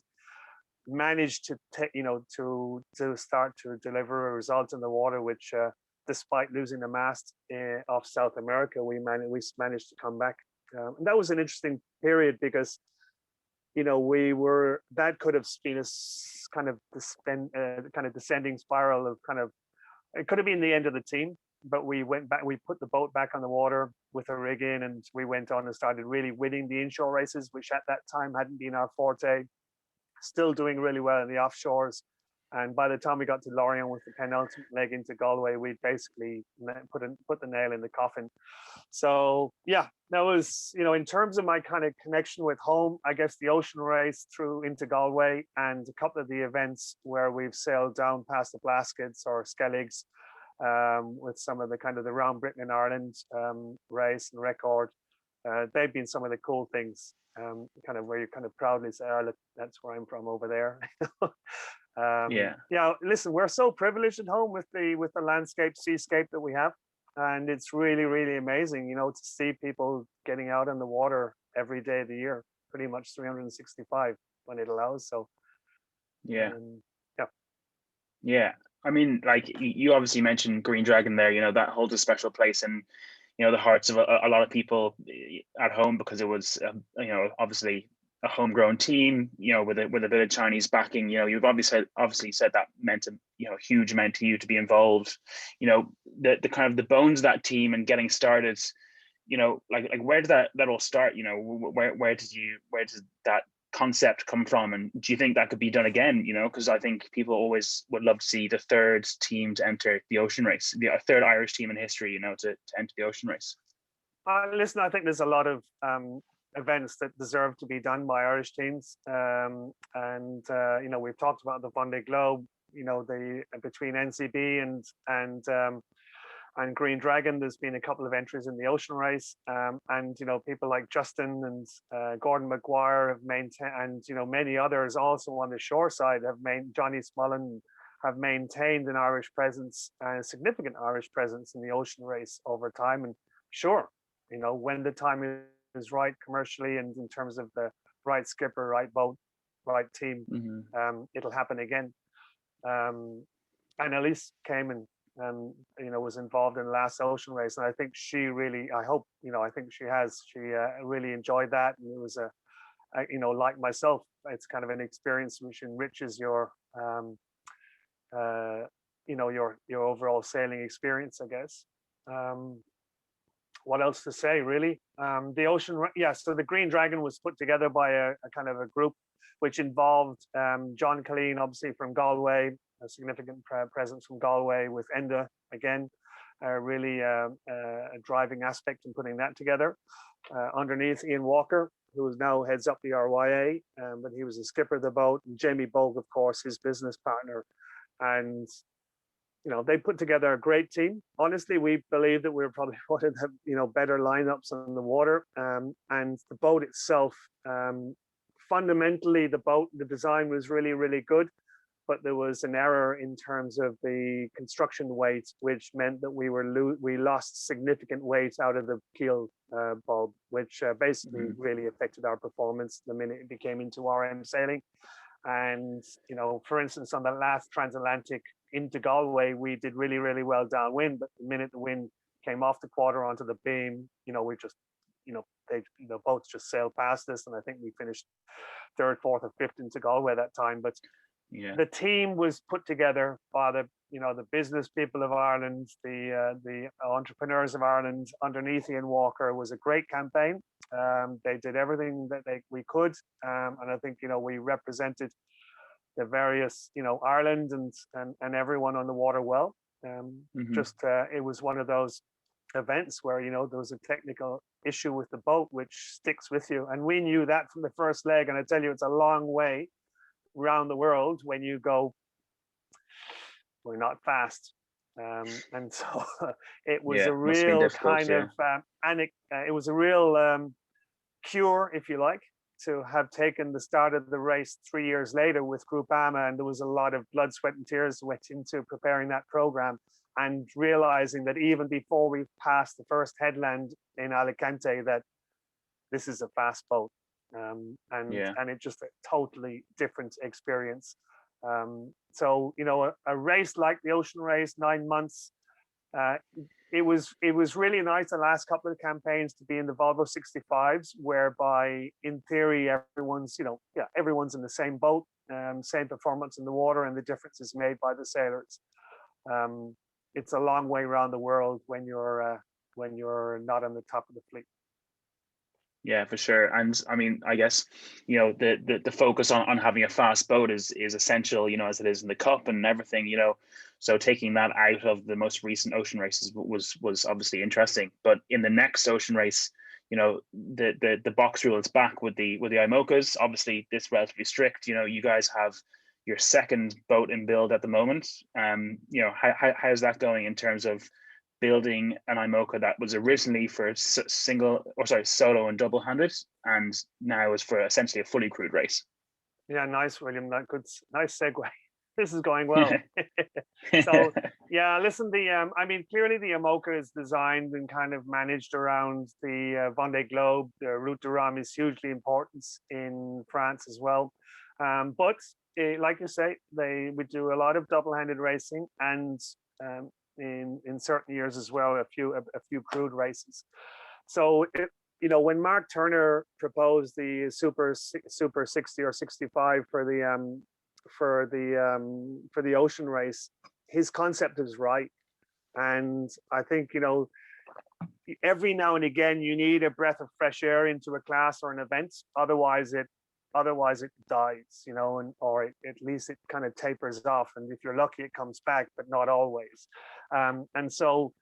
managed to start to deliver a result in the water, which despite losing the mast off South America, we managed to come back. And that was an interesting period because that could have been a kind of descending spiral of it could have been the end of the team, but we went back, we put the boat back on the water with a rig in, and we went on and started really winning the inshore races, which at that time hadn't been our forte. Still doing really well in the offshores. And by the time we got to Lorient with the penultimate leg into Galway, we basically put the nail in the coffin. So yeah, that was, in terms of my kind of connection with home, I guess the ocean race through into Galway and a couple of the events where we've sailed down past the Blaskets or Skelligs with some of the kind of the Round Britain and Ireland race and record. They've been some of the cool things, kind of where you kind of proudly say, oh, look, that's where I'm from over there. Listen, we're so privileged at home with the seascape that we have, and it's really, really amazing, to see people getting out on the water every day of the year, pretty much 365 when it allows. So I mean, like you obviously mentioned Green Dragon there, that holds a special place in the hearts of a lot of people at home, because it was obviously a homegrown team, with a bit of Chinese backing. You've obviously said that meant a huge amount to you to be involved. The kind of the bones of that team and getting started. Like where did that all start? Where does that concept come from, and do you think that could be done again? Because I think people always would love to see the third team to enter the ocean race, the third Irish team in history, to enter the ocean race. Listen, I think there's a lot of events that deserve to be done by Irish teams, and we've talked about the Vendée Globe, the between NCB and Green Dragon, there's been a couple of entries in the ocean race, and people like Justin and Gordon McGuire have maintained, and many others also on the shore side Johnny Smullen have maintained an Irish presence, a significant Irish presence in the ocean race over time. And sure, when the time is right commercially and in terms of the right skipper, right boat, right team, it'll happen again. And Elise came and was involved in the last ocean race, and I think she really, I think she really enjoyed that, and it was like myself, it's kind of an experience which enriches your your overall sailing experience, I guess. What else to say, really? The ocean, so the Green Dragon was put together by a kind of a group which involved John Colleen, obviously from Galway, a significant presence from Galway, with Enda again, really a driving aspect in putting that together. Underneath, Ian Walker, who now heads up the RYA, but he was the skipper of the boat, and Jamie Bogue, of course, his business partner. And they put together a great team. Honestly, we believe that we're probably one of the better lineups on the water. And the boat itself, fundamentally, the design was really, really good. but there was an error in terms of the construction weight, which meant that we lost significant weight out of the keel bulb, which basically really affected our performance the minute it became into RM sailing. And, you know, for instance, on the last transatlantic into Galway, we did really, really well downwind, but the minute the wind came off the quarter onto the beam, you know, we just, you know, the boats just sailed past us, and I think we finished third, fourth, or fifth into Galway that time. But the team was put together by the, you know, the business people of Ireland, the entrepreneurs of Ireland underneath Ian Walker. It was a great campaign. They did everything that we could, and I think, you know, we represented the various, you know, Ireland and everyone on the water well. It was one of those events where, you know, there was a technical issue with the boat which sticks with you, and we knew that from the first leg. And I tell you, it's a long way around the world when you go, we're not fast. And so it was a real kind of it was a real cure, if you like, to have taken the start of the race 3 years later with Groupama, and there was a lot of blood, sweat, and tears went into preparing that program, and realizing that even before we passed the first headland in Alicante, that this is a fast boat, and it's just a totally different experience. So, you know, a race like the Ocean Race, 9 months, it was really nice the last couple of campaigns to be in the Volvo 65s, whereby in theory everyone's, you know, everyone's in the same boat, same performance in the water, and the difference is made by the sailors. It's a long way around the world when you're not on the top of the fleet. Yeah, for sure. And I mean, I guess, you know, the focus on having a fast boat is essential, you know, as it is in the Cup and everything, you know. So taking that out of the most recent ocean races was obviously interesting. But in the next ocean race, you know, the box rule is back with the IMOCAs. Obviously, this relatively strict. You know, you guys have your second boat in build at the moment. You know, how's that going in terms of building an IMOCA that was originally for solo and double-handed, and now is for essentially a fully crewed race? Yeah, nice, William. Nice segue. This is going well. So yeah, listen, I mean, clearly the IMOCA is designed and kind of managed around the Vendée Globe. The Route du Rhum is hugely important in France as well. But like you say, we do a lot of double-handed racing, and in certain years as well, a few crewed races. So you know, when Mark Turner proposed the Super 60 or 65 for the ocean race, his concept is right. And I think, you know, every now and again you need a breath of fresh air into a class or an event, otherwise it dies, you know, or at least it kind of tapers off, and if you're lucky it comes back, but not always. And so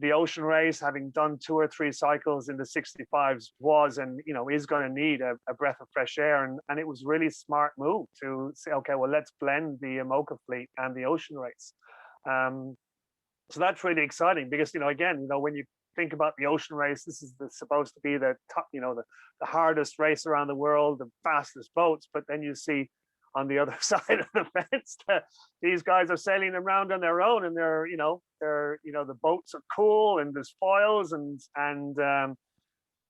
the ocean race, having done 2 or 3 cycles in the 65s, was, and you know, is going to need a breath of fresh air, and it was really smart move to say, okay, well, let's blend the IMOCA fleet and the ocean race. So that's really exciting, because, you know, again, you know, when you think about the ocean race, this is supposed to be the top, you know, the hardest race around the world, the fastest boats, but then you see on the other side of the fence that these guys are sailing around on their own, and they're the boats are cool, and there's foils, and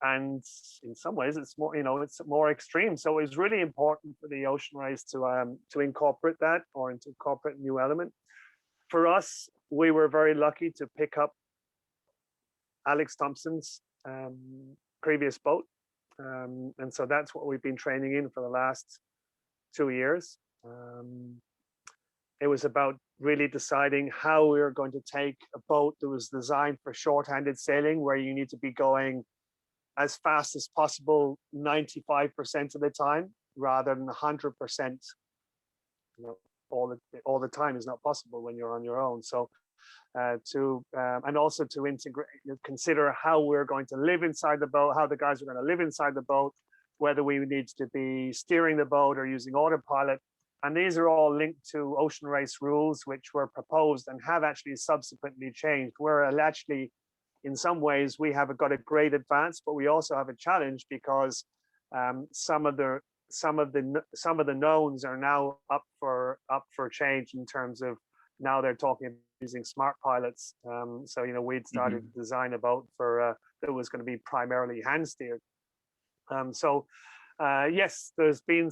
in some ways it's more, you know, it's more extreme. So it's really important for the ocean race to incorporate that, or to incorporate a new element. For us, we were very lucky to pick up Alex Thompson's previous boat, and so that's what we've been training in for the last 2 years. It was about really deciding how we were going to take a boat that was designed for short-handed sailing, where you need to be going as fast as possible 95% of the time, rather than 100%. You know, all the time is not possible when you're on your own. So and also to consider how we're going to live inside the boat, how the guys are going to live inside the boat, whether we need to be steering the boat or using autopilot. And these are all linked to ocean race rules, which were proposed and have actually subsequently changed. Where actually, in some ways, we have got a great advance, but we also have a challenge, because some of the some of the knowns are now up for change in terms of now they're talking about using smart pilots. So we'd started to design a boat for that was going to be primarily hand steered. So yes, there's been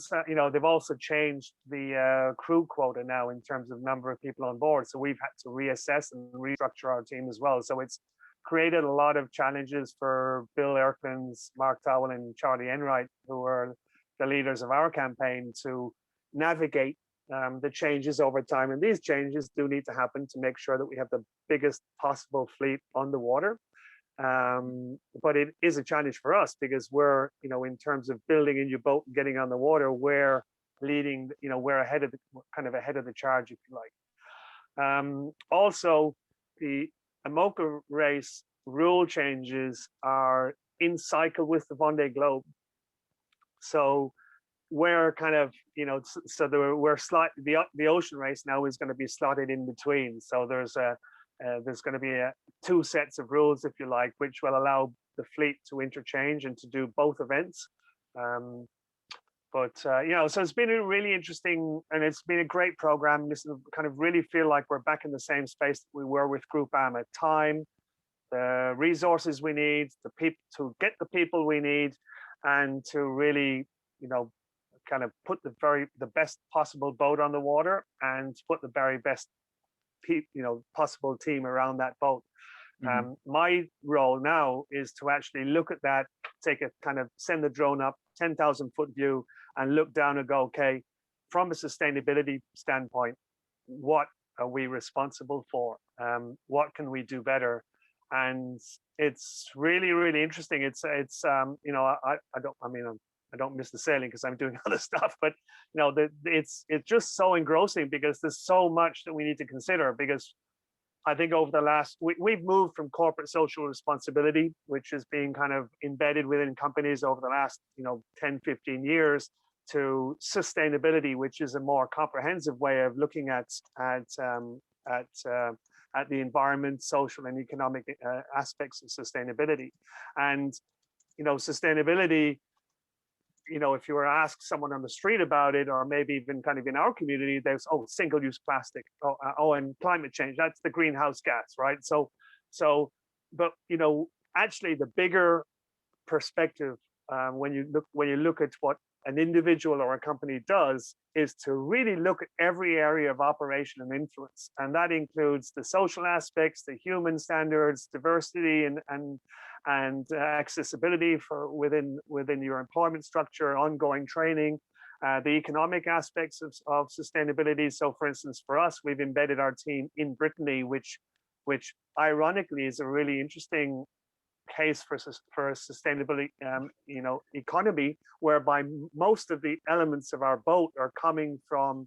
they've also changed the crew quota now in terms of number of people on board. So we've had to reassess and restructure our team as well. So it's created a lot of challenges for Bill Erkins, Mark Towell, and Charlie Enright, who are the leaders of our campaign, to navigate the changes over time. And these changes do need to happen to make sure that we have the biggest possible fleet on the water. But it is a challenge for us because we're, in terms of building a new boat and getting on the water, we're leading, we're ahead of the charge, if you like. Also, the IMOCA race rule changes are in cycle with the Vendée Globe. So we're kind of, we're slightly, the ocean race now is going to be slotted in between. So there's going to be two sets of rules, if you like, which will allow the fleet to interchange and to do both events. So it's been a really interesting, and it's been a great program. This kind of really feel like we're back in the same space that we were with Group AM at time, the resources we need, the people to get the people we need, and to really, kind of put the best possible boat on the water and put the very best possible team around that boat. My role now is to actually look at that, send the drone up, 10,000 foot view, and look down and go, okay, from a sustainability standpoint, what are we responsible for? What can we do better? And it's really, really interesting. I don't miss the sailing because I'm doing other stuff, but it's just so engrossing because there's so much that we need to consider. Because I think over the last, we've moved from corporate social responsibility, which is being kind of embedded within companies over the last 10, 15 years, to sustainability, which is a more comprehensive way of looking at the environment, social and economic aspects of sustainability. And sustainability, if you were to ask someone on the street about it, or maybe even kind of in our community, there's single-use plastic, and climate change, that's the greenhouse gas, right? But actually the bigger perspective, when you look at what an individual or a company does, is to really look at every area of operation and influence, and that includes the social aspects, the human standards, diversity, and accessibility for within your employment structure, ongoing training, the economic aspects of sustainability. So, for instance, for us, we've embedded our team in Brittany, which ironically is a really interesting case for a sustainability, economy, whereby most of the elements of our boat are coming from,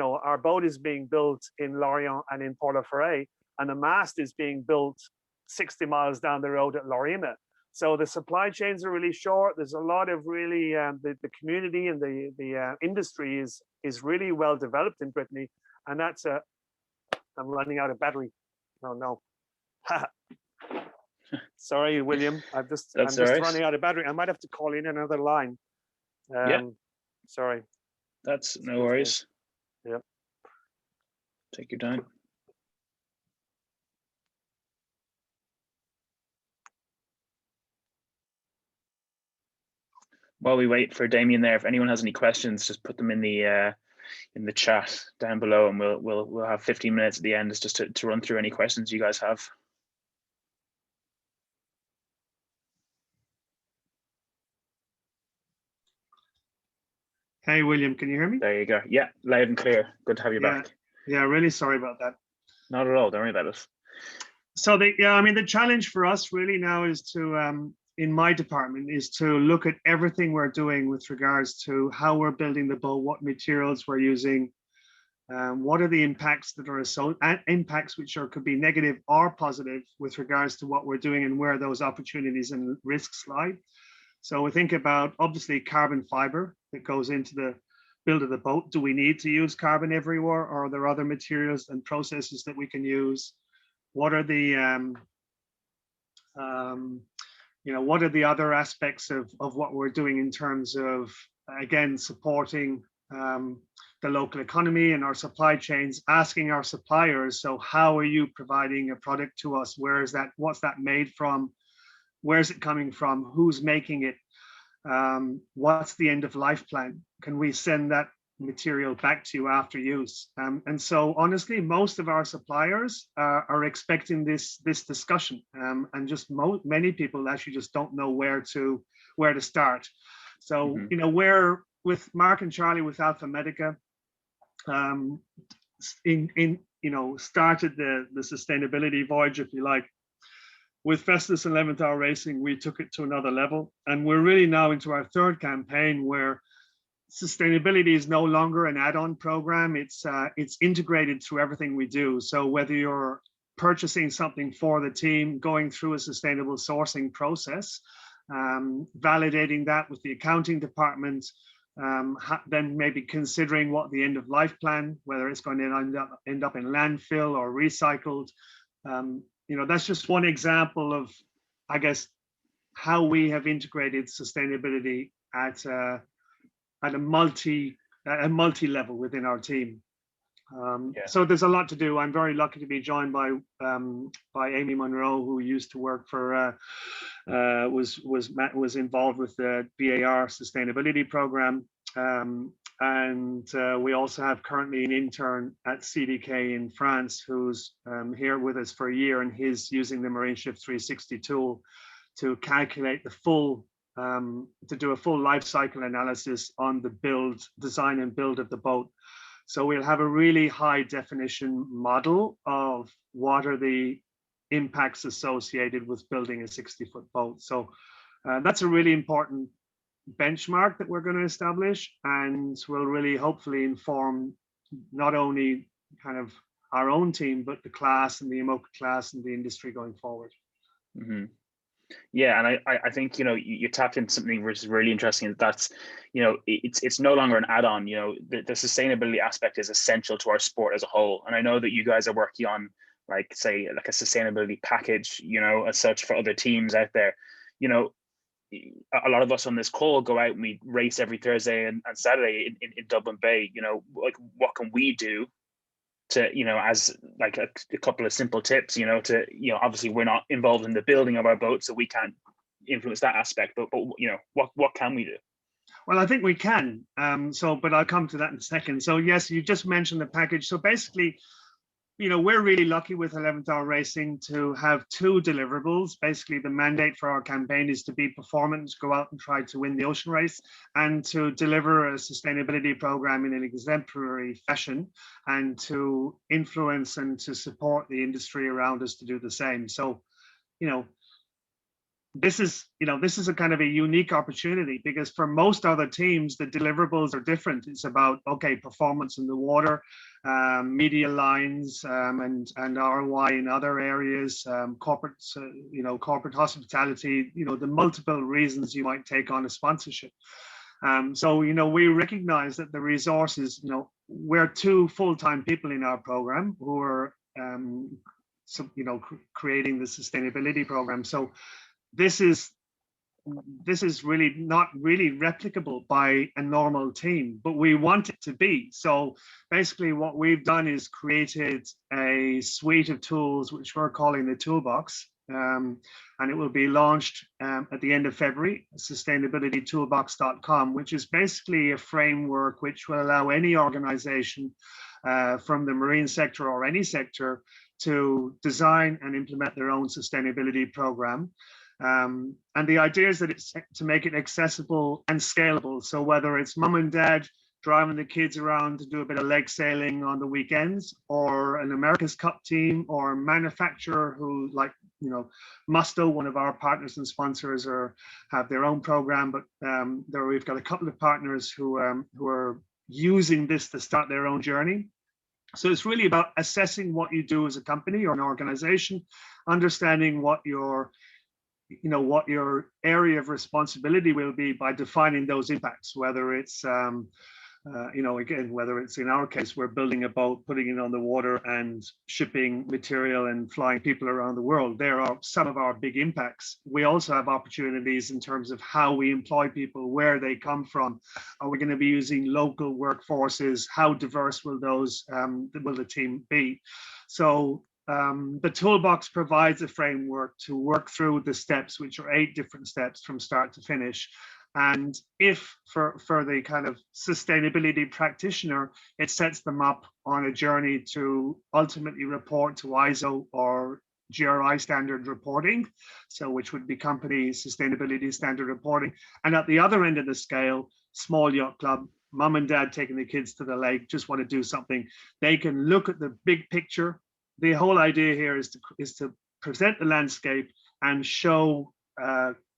our boat is being built in Lorient and in Port-la-Forêt, and the mast is being built 60 miles down the road at Lorima. So the supply chains are really short. There's a lot of really, the community and the industry is really well developed in Brittany. And that's I'm running out of battery. Oh no. Sorry, William. I'm just running out of battery. I might have to call in another line. Sorry. That's no worries. Yep. Take your time. While we wait for Damian there, if anyone has any questions, just put them in the chat down below, and we'll have 15 minutes at the end just to run through any questions you guys have. Hey, William, can you hear me? There you go. Yeah, loud and clear. Good to have you back. Yeah, really sorry about that. Not at all. Don't worry about it. So the challenge for us really now is to, in my department, is to look at everything we're doing with regards to how we're building the boat, what materials we're using, what are the impacts that are impacts which could be negative or positive with regards to what we're doing, and where those opportunities and risks lie. So we think about, obviously, carbon fiber that goes into the build of the boat. Do we need to use carbon everywhere, or are there other materials and processes that we can use? What are the what are the other aspects of what we're doing in terms of again, supporting the local economy and our supply chains, asking our suppliers, so how are you providing a product to us? Where is that? What's that made from? Where's it coming from? Who's making it? What's the end of life plan? Can we send that material back to you after use? And so honestly, most of our suppliers are expecting this discussion, and just many people actually just don't know where to start. So you know, we're with Mark and Charlie with Alpha Medica, started the sustainability voyage, if you like. With Festus 11th Hour Racing, we took it to another level, and we're really now into our third campaign where sustainability is no longer an add-on program. It's integrated through everything we do. So whether you're purchasing something for the team, going through a sustainable sourcing process, validating that with the accounting department, then maybe considering what the end of life plan, whether it's going to end up in landfill or recycled. You know, that's just one example of, I guess, how we have integrated sustainability at a multi level within our team. So there's a lot to do. I'm very lucky to be joined by Amy Monroe, who used to work for was involved with the BAR sustainability program, and we also have currently an intern at CDK in France who's here with us for a year, and he's using the Marine Shift 360 tool to calculate the full to do a full life cycle analysis on the design and build of the boat. So we'll have a really high definition model of what are the impacts associated with building a 60-foot boat. So that's a really important benchmark that we're going to establish, and will really hopefully inform not only kind of our own team, but the class and the IMOCA class and the industry going forward. Mm-hmm. Yeah, and I think, you know, you tapped into something which is really interesting. That's, you know, it's no longer an add-on. You know, the sustainability aspect is essential to our sport as a whole. And I know that you guys are working on, like, say, like a sustainability package, you know, as such for other teams out there. You know, a lot of us on this call go out and we race every Thursday and Saturday in Dublin Bay. You know, like, what can we do to, you know, as like a couple of simple tips, you know, to, you know, obviously we're not involved in the building of our boat, so we can't influence that aspect, but you know, what can we do? Well, I think we can. But I'll come to that in a second. So yes, you just mentioned the package. So basically, you know, we're really lucky with 11th Hour Racing to have two deliverables. Basically, the mandate for our campaign is to be performance, go out and try to win the ocean race, and to deliver a sustainability program in an exemplary fashion, and to influence and to support the industry around us to do the same. So, you know, this is a kind of a unique opportunity, because for most other teams, the deliverables are different. It's about, okay, performance in the water, media lines, and ROI in other areas, corporate hospitality, you know, the multiple reasons you might take on a sponsorship. So, you know, we recognize that the resources, you know, we're two full-time people in our program who are, creating the sustainability program. So this is really not really replicable by a normal team, but we want it to be. So basically what we've done is created a suite of tools, which we're calling the Toolbox, and it will be launched at the end of February, sustainabilitytoolbox.com, which is basically a framework which will allow any organization from the marine sector or any sector to design and implement their own sustainability program. And the idea is that it's to make it accessible and scalable. So whether it's mum and dad driving the kids around to do a bit of leg sailing on the weekends, or an America's Cup team, or a manufacturer who, like, you know, Musto, one of our partners and sponsors, or have their own program, but we've got a couple of partners who are using this to start their own journey. So it's really about assessing what you do as a company or an organization, understanding what your area of responsibility will be by defining those impacts, whether it's again, whether it's in our case, we're building a boat, putting it on the water and shipping material and flying people around the world. There are some of our big impacts. We also have opportunities in terms of how we employ people, where they come from. Are we going to be using local workforces? How diverse will the team be? So the toolbox provides a framework to work through the steps, which are 8 different steps from start to finish. And if for the kind of sustainability practitioner, it sets them up on a journey to ultimately report to ISO or GRI standard reporting, so which would be company sustainability standard reporting. And at the other end of the scale, small yacht club, mum and dad taking the kids to the lake, just want to do something. They can look at the big picture. The whole idea here is to present the landscape and show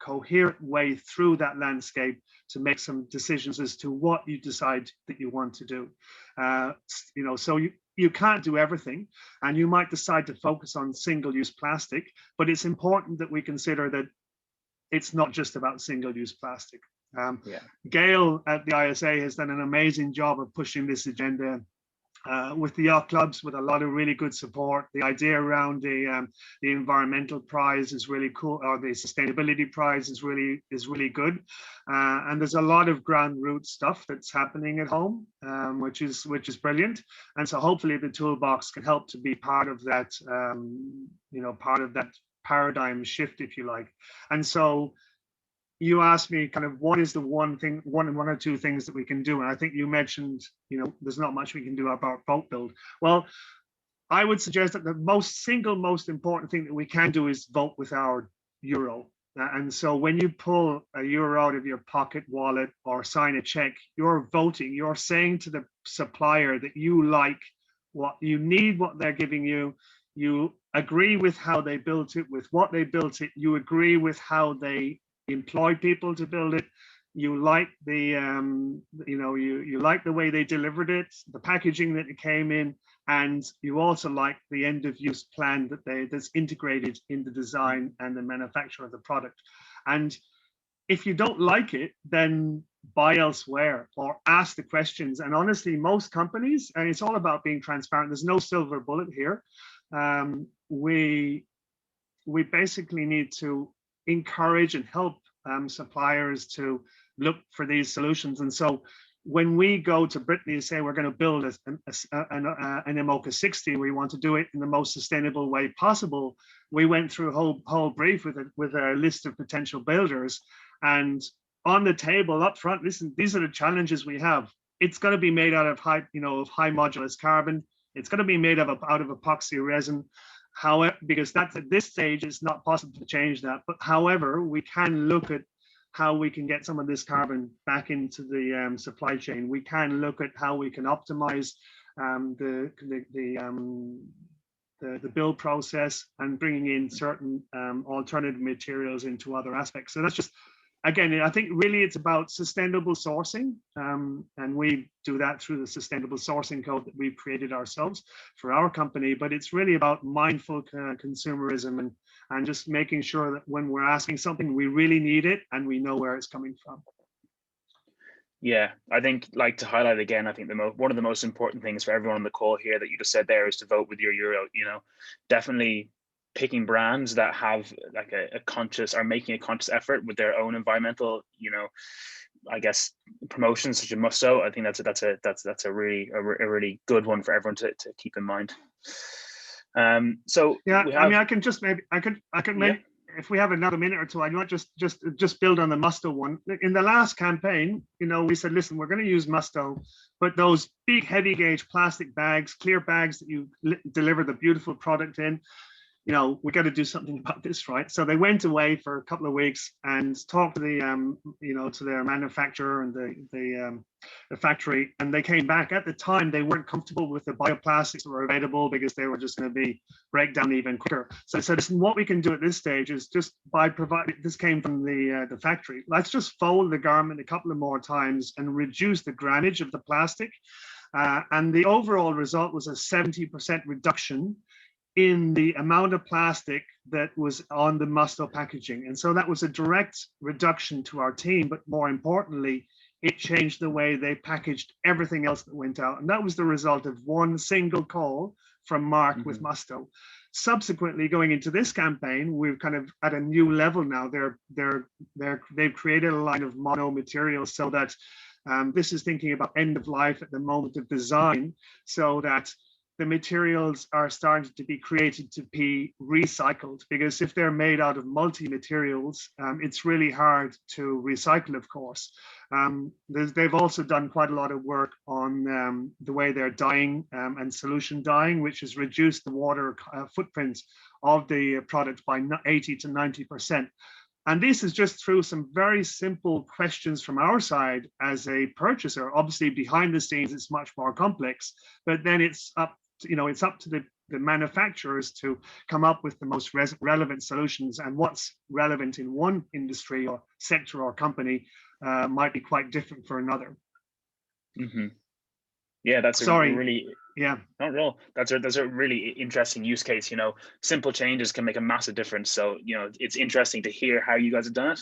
coherent way through that landscape to make some decisions as to what you decide that you want to do. So you can't do everything, and you might decide to focus on single-use plastic, but it's important that we consider that it's not just about single-use plastic. Gail at the ISA has done an amazing job of pushing this agenda with the yacht clubs, with a lot of really good support. The idea around the environmental prize is really cool, or the sustainability prize is really good. And there's a lot of ground root stuff that's happening at home, which is brilliant. And so hopefully the toolbox can help to be part of that, part of that paradigm shift, if you like. And so you asked me kind of what is the one or two things that we can do, and I think you mentioned, there's not much we can do about boat build. Well, I would suggest that the single most important thing that we can do is vote with our euro. And so when you pull a euro out of your pocket wallet or sign a check, you're voting. You're saying to the supplier that you like what you need, what they're giving you. You agree with how they built it, with what they built it. You agree with how they employ people to build it. You like the you like the way they delivered it, the packaging that it came in, and you also like the end of use plan that's integrated in the design and the manufacture of the product. And if you don't like it, then buy elsewhere or ask the questions. And honestly, most companies, and it's all about being transparent, there's no silver bullet here. We basically need to encourage and help suppliers to look for these solutions. And so when we go to Brittany and say we're going to build an IMOCA 60, we want to do it in the most sustainable way possible, we went through a whole brief with a list of potential builders. And on the table up front, listen, these are the challenges we have. It's going to be made out of high modulus carbon. It's going to be made out of epoxy resin. However, because that's at this stage, it's not possible to change that. But however, we can look at how we can get some of this carbon back into the supply chain. We can look at how we can optimize the build process and bringing in certain alternative materials into other aspects. So that's just, again, I think really it's about sustainable sourcing, and we do that through the sustainable sourcing code that we've created ourselves for our company. But it's really about mindful consumerism and just making sure that when we're asking something, we really need it and we know where it's coming from. Yeah, I think, like, to highlight again, I think one of the most important things for everyone on the call here that you just said there is to vote with your euro. Definitely picking brands that have like a conscious, are making a conscious effort with their own environmental, I guess, promotions such as Musto. I think that's a really good one for everyone to keep in mind. So yeah, I mean, I can maybe, if we have another minute or two, I might just build on the Musto one. In the last campaign, we said, listen, we're going to use Musto, but those big heavy gauge plastic bags, clear bags that you deliver the beautiful product in, we got to do something about this, right? So they went away for a couple of weeks and talked to to their manufacturer and the factory, and they came back. At the time, they weren't comfortable with the bioplastics that were available because they were just going to break down even quicker. So they said, listen, what we can do at this stage is just by providing, this came from the factory, let's just fold the garment a couple of more times and reduce the grammage of the plastic. And the overall result was a 70% reduction in the amount of plastic that was on the Musto packaging. And so that was a direct reduction to our team, but more importantly, it changed the way they packaged everything else that went out. And that was the result of one single call from Mark with Musto. Subsequently, going into this campaign, we've kind of at a new level now. They've created a line of mono materials so that this is thinking about end of life at the moment of design, so that the materials are starting to be created to be recycled, because if they're made out of multi-materials, it's really hard to recycle, of course. They've also done quite a lot of work on the way they're dyeing and solution dyeing, which has reduced the water footprint of the product by 80 to 90%. And this is just through some very simple questions from our side as a purchaser. Obviously, behind the scenes, it's much more complex, but then it's up to the manufacturers to come up with the most relevant solutions, and what's relevant in one industry or sector or company might be quite different for another. Yeah, that's really yeah. Not real. That's a really interesting use case. You know, simple changes can make a massive difference. So you know, it's interesting to hear how you guys have done it,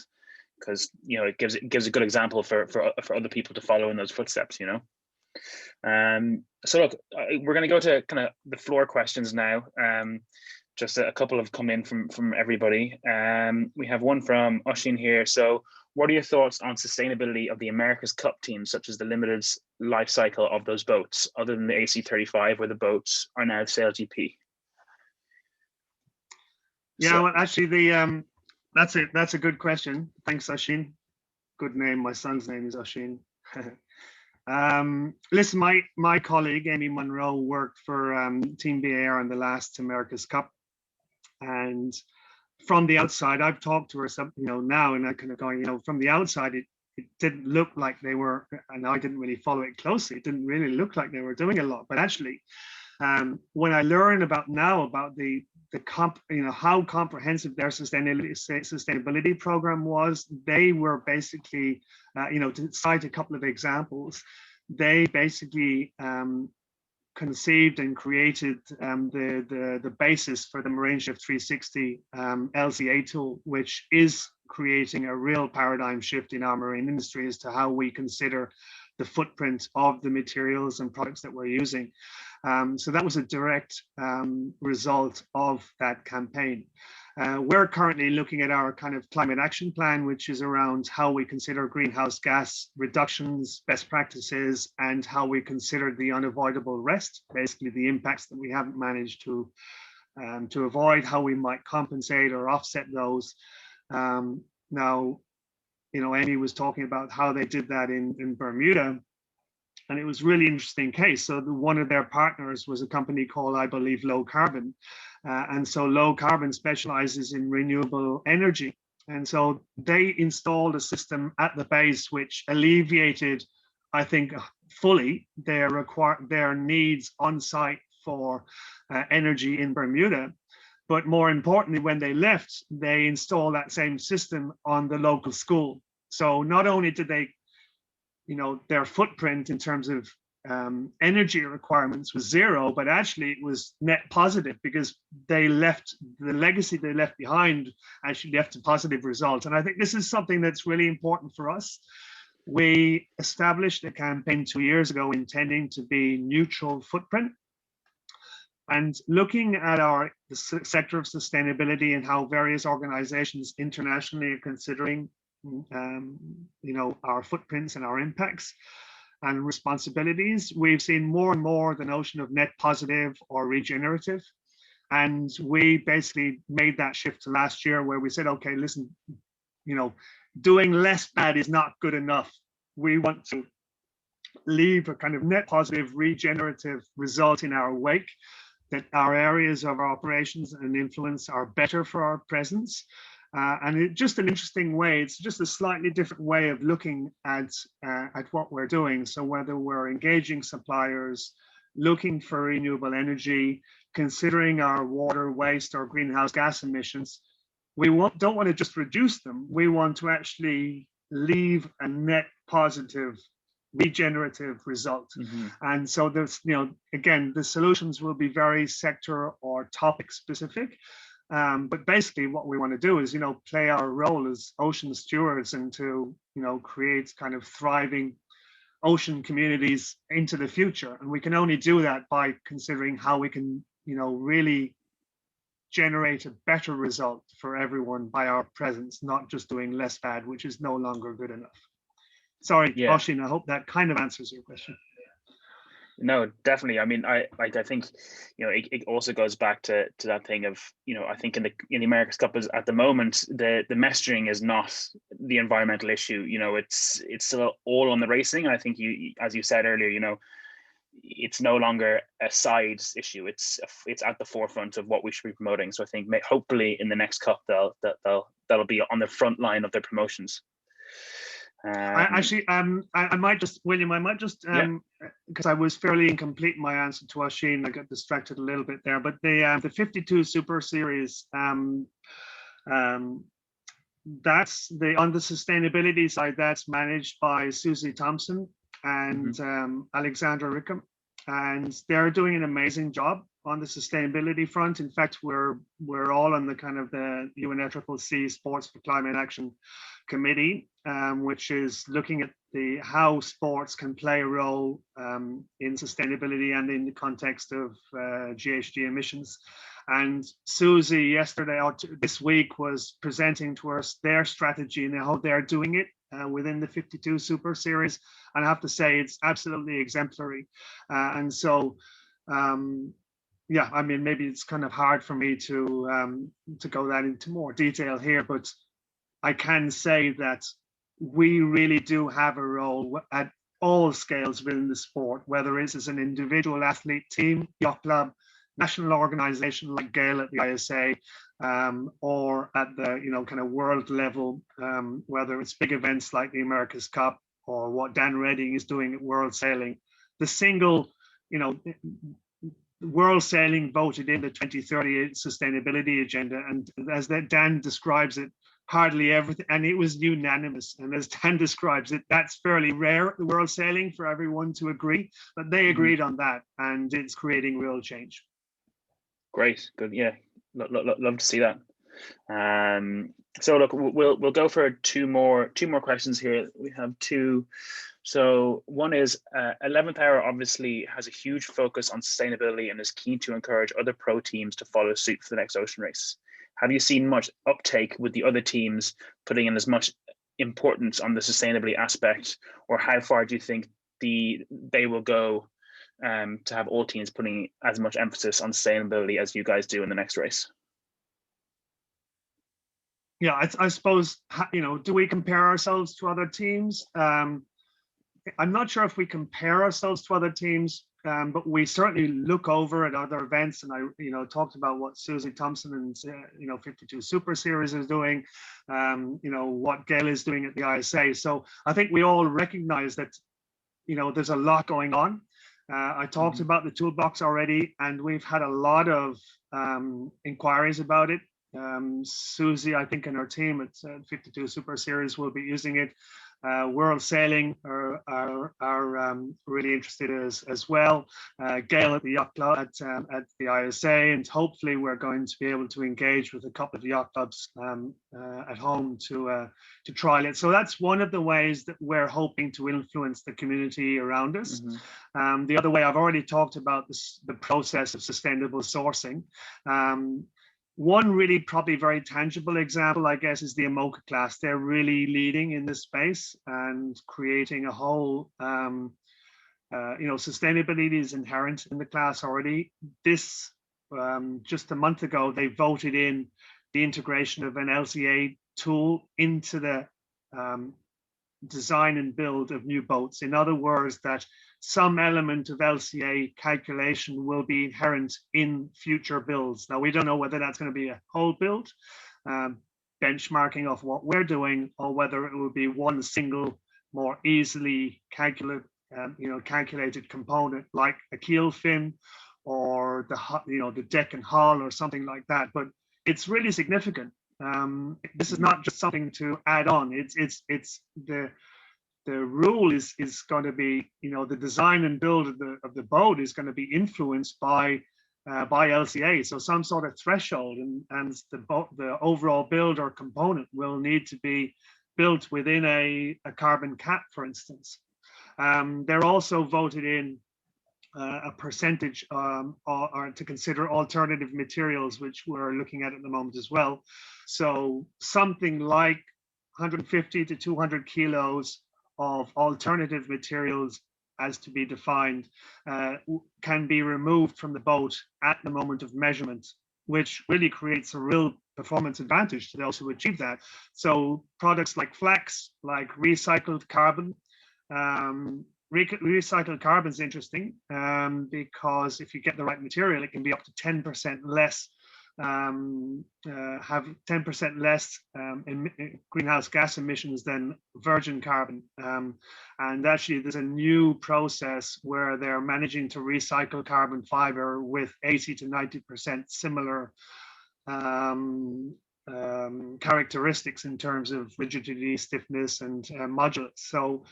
because you know it gives a good example for other people to follow in those footsteps. You know. So look, we're going to go to kind of the floor questions now. Just a couple have come in from everybody. We have one from Oshin here. So what are your thoughts on sustainability of the America's Cup teams, such as the limited life cycle of those boats, other than the AC35, where the boats are now SailGP? Yeah, well, actually, that's a good question. Thanks, Oshin. Good name. My son's name is Oshin. Listen, my colleague Amy Monroe worked for Team BAR on the last America's Cup, and from the outside, I've talked to her now, and I kind of going, from the outside, it didn't look like they were, and I didn't really follow it closely. It didn't really look like they were doing a lot, but actually, when I learn about the how comprehensive their sustainability program was, they were basically, to cite a couple of examples, they basically conceived and created the basis for the Marine Shift 360 LCA tool, which is creating a real paradigm shift in our marine industry as to how we consider the footprint of the materials and products that we're using. So that was a direct result of that campaign. We're currently looking at our kind of climate action plan, which is around how we consider greenhouse gas reductions, best practices, and how we consider the unavoidable rest, basically the impacts that we haven't managed to avoid, how we might compensate or offset those. Now, Amy was talking about how they did that in Bermuda, and it was a really interesting case. So one of their partners was a company called, I believe, Low Carbon. And so Low Carbon specializes in renewable energy. And so they installed a system at the base which alleviated, I think, fully their needs on site for energy in Bermuda. But more importantly, when they left, they installed that same system on the local school. So not only did they, their footprint in terms of energy requirements was zero, but actually it was net positive, because they left the legacy they left behind, actually left a positive result. And I think this is something that's really important for us. We established a campaign 2 years ago intending to be neutral footprint, and looking at the sector of sustainability and how various organizations internationally are considering our footprints and our impacts and responsibilities, we've seen more and more the notion of net positive or regenerative. And we basically made that shift to last year, where we said, okay, listen, doing less bad is not good enough. We want to leave a kind of net positive regenerative result in our wake, that our areas of our operations and influence are better for our presence. And it's just an interesting way. It's just a slightly different way of looking at what we're doing. So whether we're engaging suppliers, looking for renewable energy, considering our water waste or greenhouse gas emissions, we don't want to just reduce them. We want to actually leave a net positive regenerative result. And so there's, again, the solutions will be very sector or topic specific. But basically what we want to do is, play our role as ocean stewards and to create kind of thriving ocean communities into the future. And we can only do that by considering how we can, really generate a better result for everyone by our presence, not just doing less bad, which is no longer good enough. Sorry, Yeah. Oshin, I hope that kind of answers your question. No, definitely. I mean, I think, it also goes back to that thing of, I think in the America's Cup is at the moment, the messaging is not the environmental issue. It's still all on the racing. And I think as you said earlier, it's no longer a side issue. It's at the forefront of what we should be promoting. So I think hopefully in the next cup that'll be on the front line of their promotions. I might just, William, because I was fairly incomplete in my answer to Oisin, I got distracted a little bit there. But the 52 Super Series, that's on the sustainability side, that's managed by Susie Thompson and Alexandra Rickham, and they're doing an amazing job on the sustainability front. In fact, we're all on the kind of the UNFCCC Sports for Climate Action Committee, which is looking at how sports can play a role in sustainability and in the context of GHG emissions. And Susie yesterday or this week was presenting to us their strategy and how they're doing it within the 52 Super Series. And I have to say, it's absolutely exemplary. And so, yeah, I mean, maybe it's kind of hard for me to go that into more detail here, but I can say that we really do have a role at all scales within the sport, whether it's as an individual athlete, team, yacht club, national organization like GAIL at the ISA, or at the kind of world level, whether it's big events like the America's Cup or what Dan Redding is doing at World Sailing. The single, World Sailing voted in the 2030 sustainability agenda, and as Dan describes it, hardly everything, and it was unanimous. And as Dan describes it, that's fairly rare at the World Sailing for everyone to agree, but they agreed on that, and it's creating real change. Great, good, yeah, love to see that. So look, we'll go for two more questions here. We have two. So one is 11th Hour obviously has a huge focus on sustainability and is keen to encourage other pro teams to follow suit for the next ocean race. Have you seen much uptake with the other teams putting in as much importance on the sustainability aspect, or how far do you think they will go to have all teams putting as much emphasis on sustainability as you guys do in the next race? Yeah, I suppose, do we compare ourselves to other teams? I'm not sure if we compare ourselves to other teams, but we certainly look over at other events. And I, talked about what Susie Thompson and 52 Super Series is doing, what GAIL is doing at the ISA. So I think we all recognize that, there's a lot going on. I talked about the toolbox already, and we've had a lot of inquiries about it. Susie, I think, and her team at 52 Super Series will be using it. World Sailing are really interested as well. GAIL at the Yacht Club at the ISA, and hopefully we're going to be able to engage with a couple of yacht clubs at home to trial it. So that's one of the ways that we're hoping to influence the community around us. The other way, I've already talked about the process of sustainable sourcing. One really probably very tangible example, I guess, is the Imoca class. They're really leading in this space and creating a whole, sustainability is inherent in the class already. This, just a month ago, they voted in the integration of an LCA tool into the design and build of new boats. In other words, that some element of LCA calculation will be inherent in future builds. Now, we don't know whether that's going to be a whole build, benchmarking of what we're doing, or whether it will be one single, more easily calculated component like a keel fin or the deck and hull or something like that. But it's really significant. This is not just something to add on. It's the rule is going to be, the design and build of the boat is going to be influenced by LCA. So some sort of threshold, and the overall build or component will need to be built within a carbon cap, for instance. They're also voted in a percentage or to consider alternative materials, which we're looking at the moment as well. So something like 150 to 200 kilos of alternative materials, as to be defined, can be removed from the boat at the moment of measurement, which really creates a real performance advantage to those who achieve that. So products like flax, like recycled carbon. Recycled carbon is interesting because if you get the right material, it can be up to 10% less, have 10% less greenhouse gas emissions than virgin carbon. And actually, there's a new process where they're managing to recycle carbon fiber with 80 to 90% similar characteristics in terms of rigidity, stiffness, and modulus. So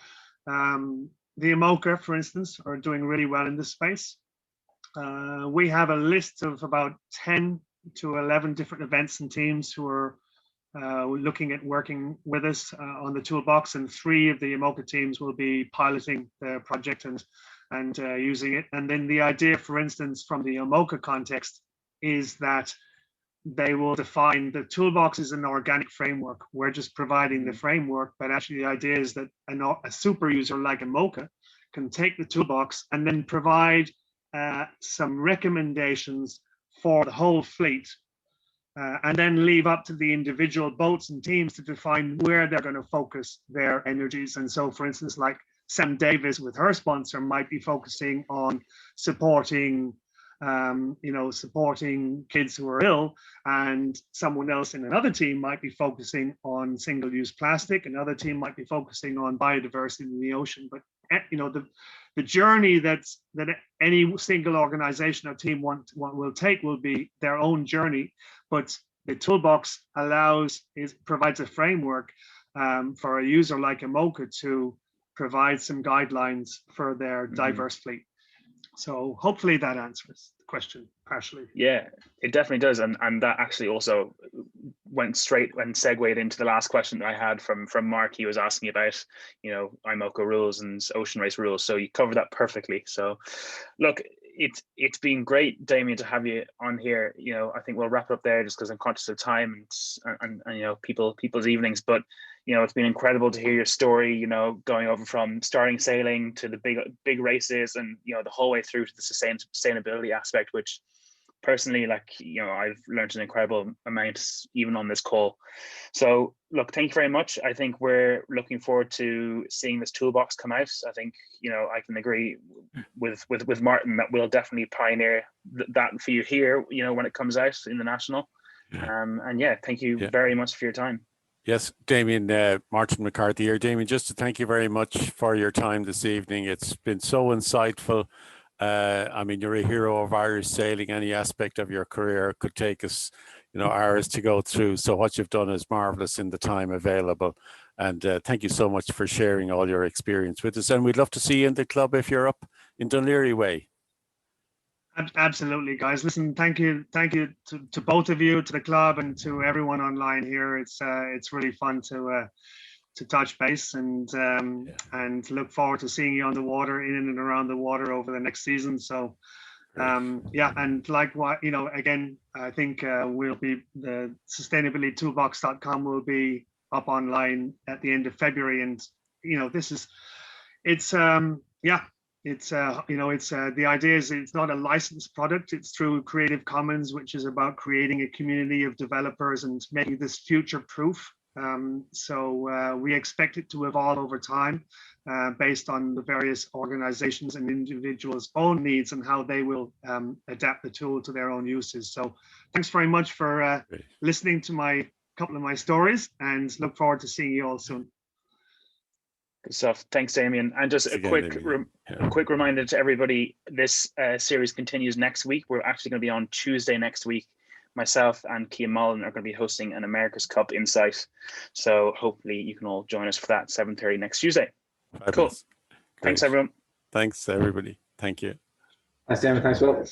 the IMOCA, for instance, are doing really well in this space. We have a list of about 10 to 11 different events and teams who are looking at working with us on the toolbox, and 3 of the IMOCA teams will be piloting the project and using it. And then the idea, for instance, from the IMOCA context, is that they will define the toolbox is an organic framework. We're just providing the framework, but actually the idea is that a super user like IMOCA can take the toolbox and then provide some recommendations for the whole fleet, and then leave up to the individual boats and teams to define where they're going to focus their energies. And so, for instance, like Sam Davis with her sponsor might be focusing on supporting supporting kids who are ill, and someone else in another team might be focusing on single-use plastic. Another team might be focusing on biodiversity in the ocean. But the journey that any single organization or team will take will be their own journey. But the toolbox provides a framework for a user like IMOCA to provide some guidelines for their diverse fleet. So hopefully that answers the question partially. Yeah, it definitely does. And that actually also went straight and segued into the last question that I had from Mark. He was asking about, IMOCA rules and ocean race rules. So you covered that perfectly. So look, it's been great, Damian, to have you on here. I think we'll wrap it up there just because I'm conscious of time and people's evenings. But it's been incredible to hear your story, going over from starting sailing to the big races and, the whole way through to the sustainability aspect, which personally, I've learned an incredible amount even on this call. So look, thank you very much. I think we're looking forward to seeing this toolbox come out. I think, I can agree with Martin that we'll definitely pioneer that for you here, when it comes out in the national. And yeah, thank you very much for your time. Yes, Damian, Martin McCarthy here. Damian, just to thank you very much for your time this evening. It's been so insightful. You're a hero of Irish sailing. Any aspect of your career could take us, hours to go through. So what you've done is marvelous in the time available. And thank you so much for sharing all your experience with us. And we'd love to see you in the club if you're up in Dunleary Way. Absolutely, guys. Listen, thank you to both of you, to the club, and to everyone online here. It's really fun to touch base and look forward to seeing you on the water, in and around the water over the next season. So and likewise, again, I think we'll be the sustainabilitytoolbox.com will be up online at the end of February, and the idea is it's not a licensed product. It's through Creative Commons, which is about creating a community of developers and making this future proof. So we expect it to evolve over time based on the various organizations and individuals' own needs and how they will adapt the tool to their own uses. So thanks very much for listening to a couple of my stories, and look forward to seeing you all soon. Good stuff. Thanks, Damian. And just a quick reminder to everybody, this series continues next week. We're actually going to be on Tuesday next week. Myself and Cian Mullen are going to be hosting an America's Cup Insight. So hopefully you can all join us for that 7:30 next Tuesday. Fabulous. Cool. Great. Thanks, everyone. Thanks, everybody. Thank you. Thanks, Damian. Thanks, Will.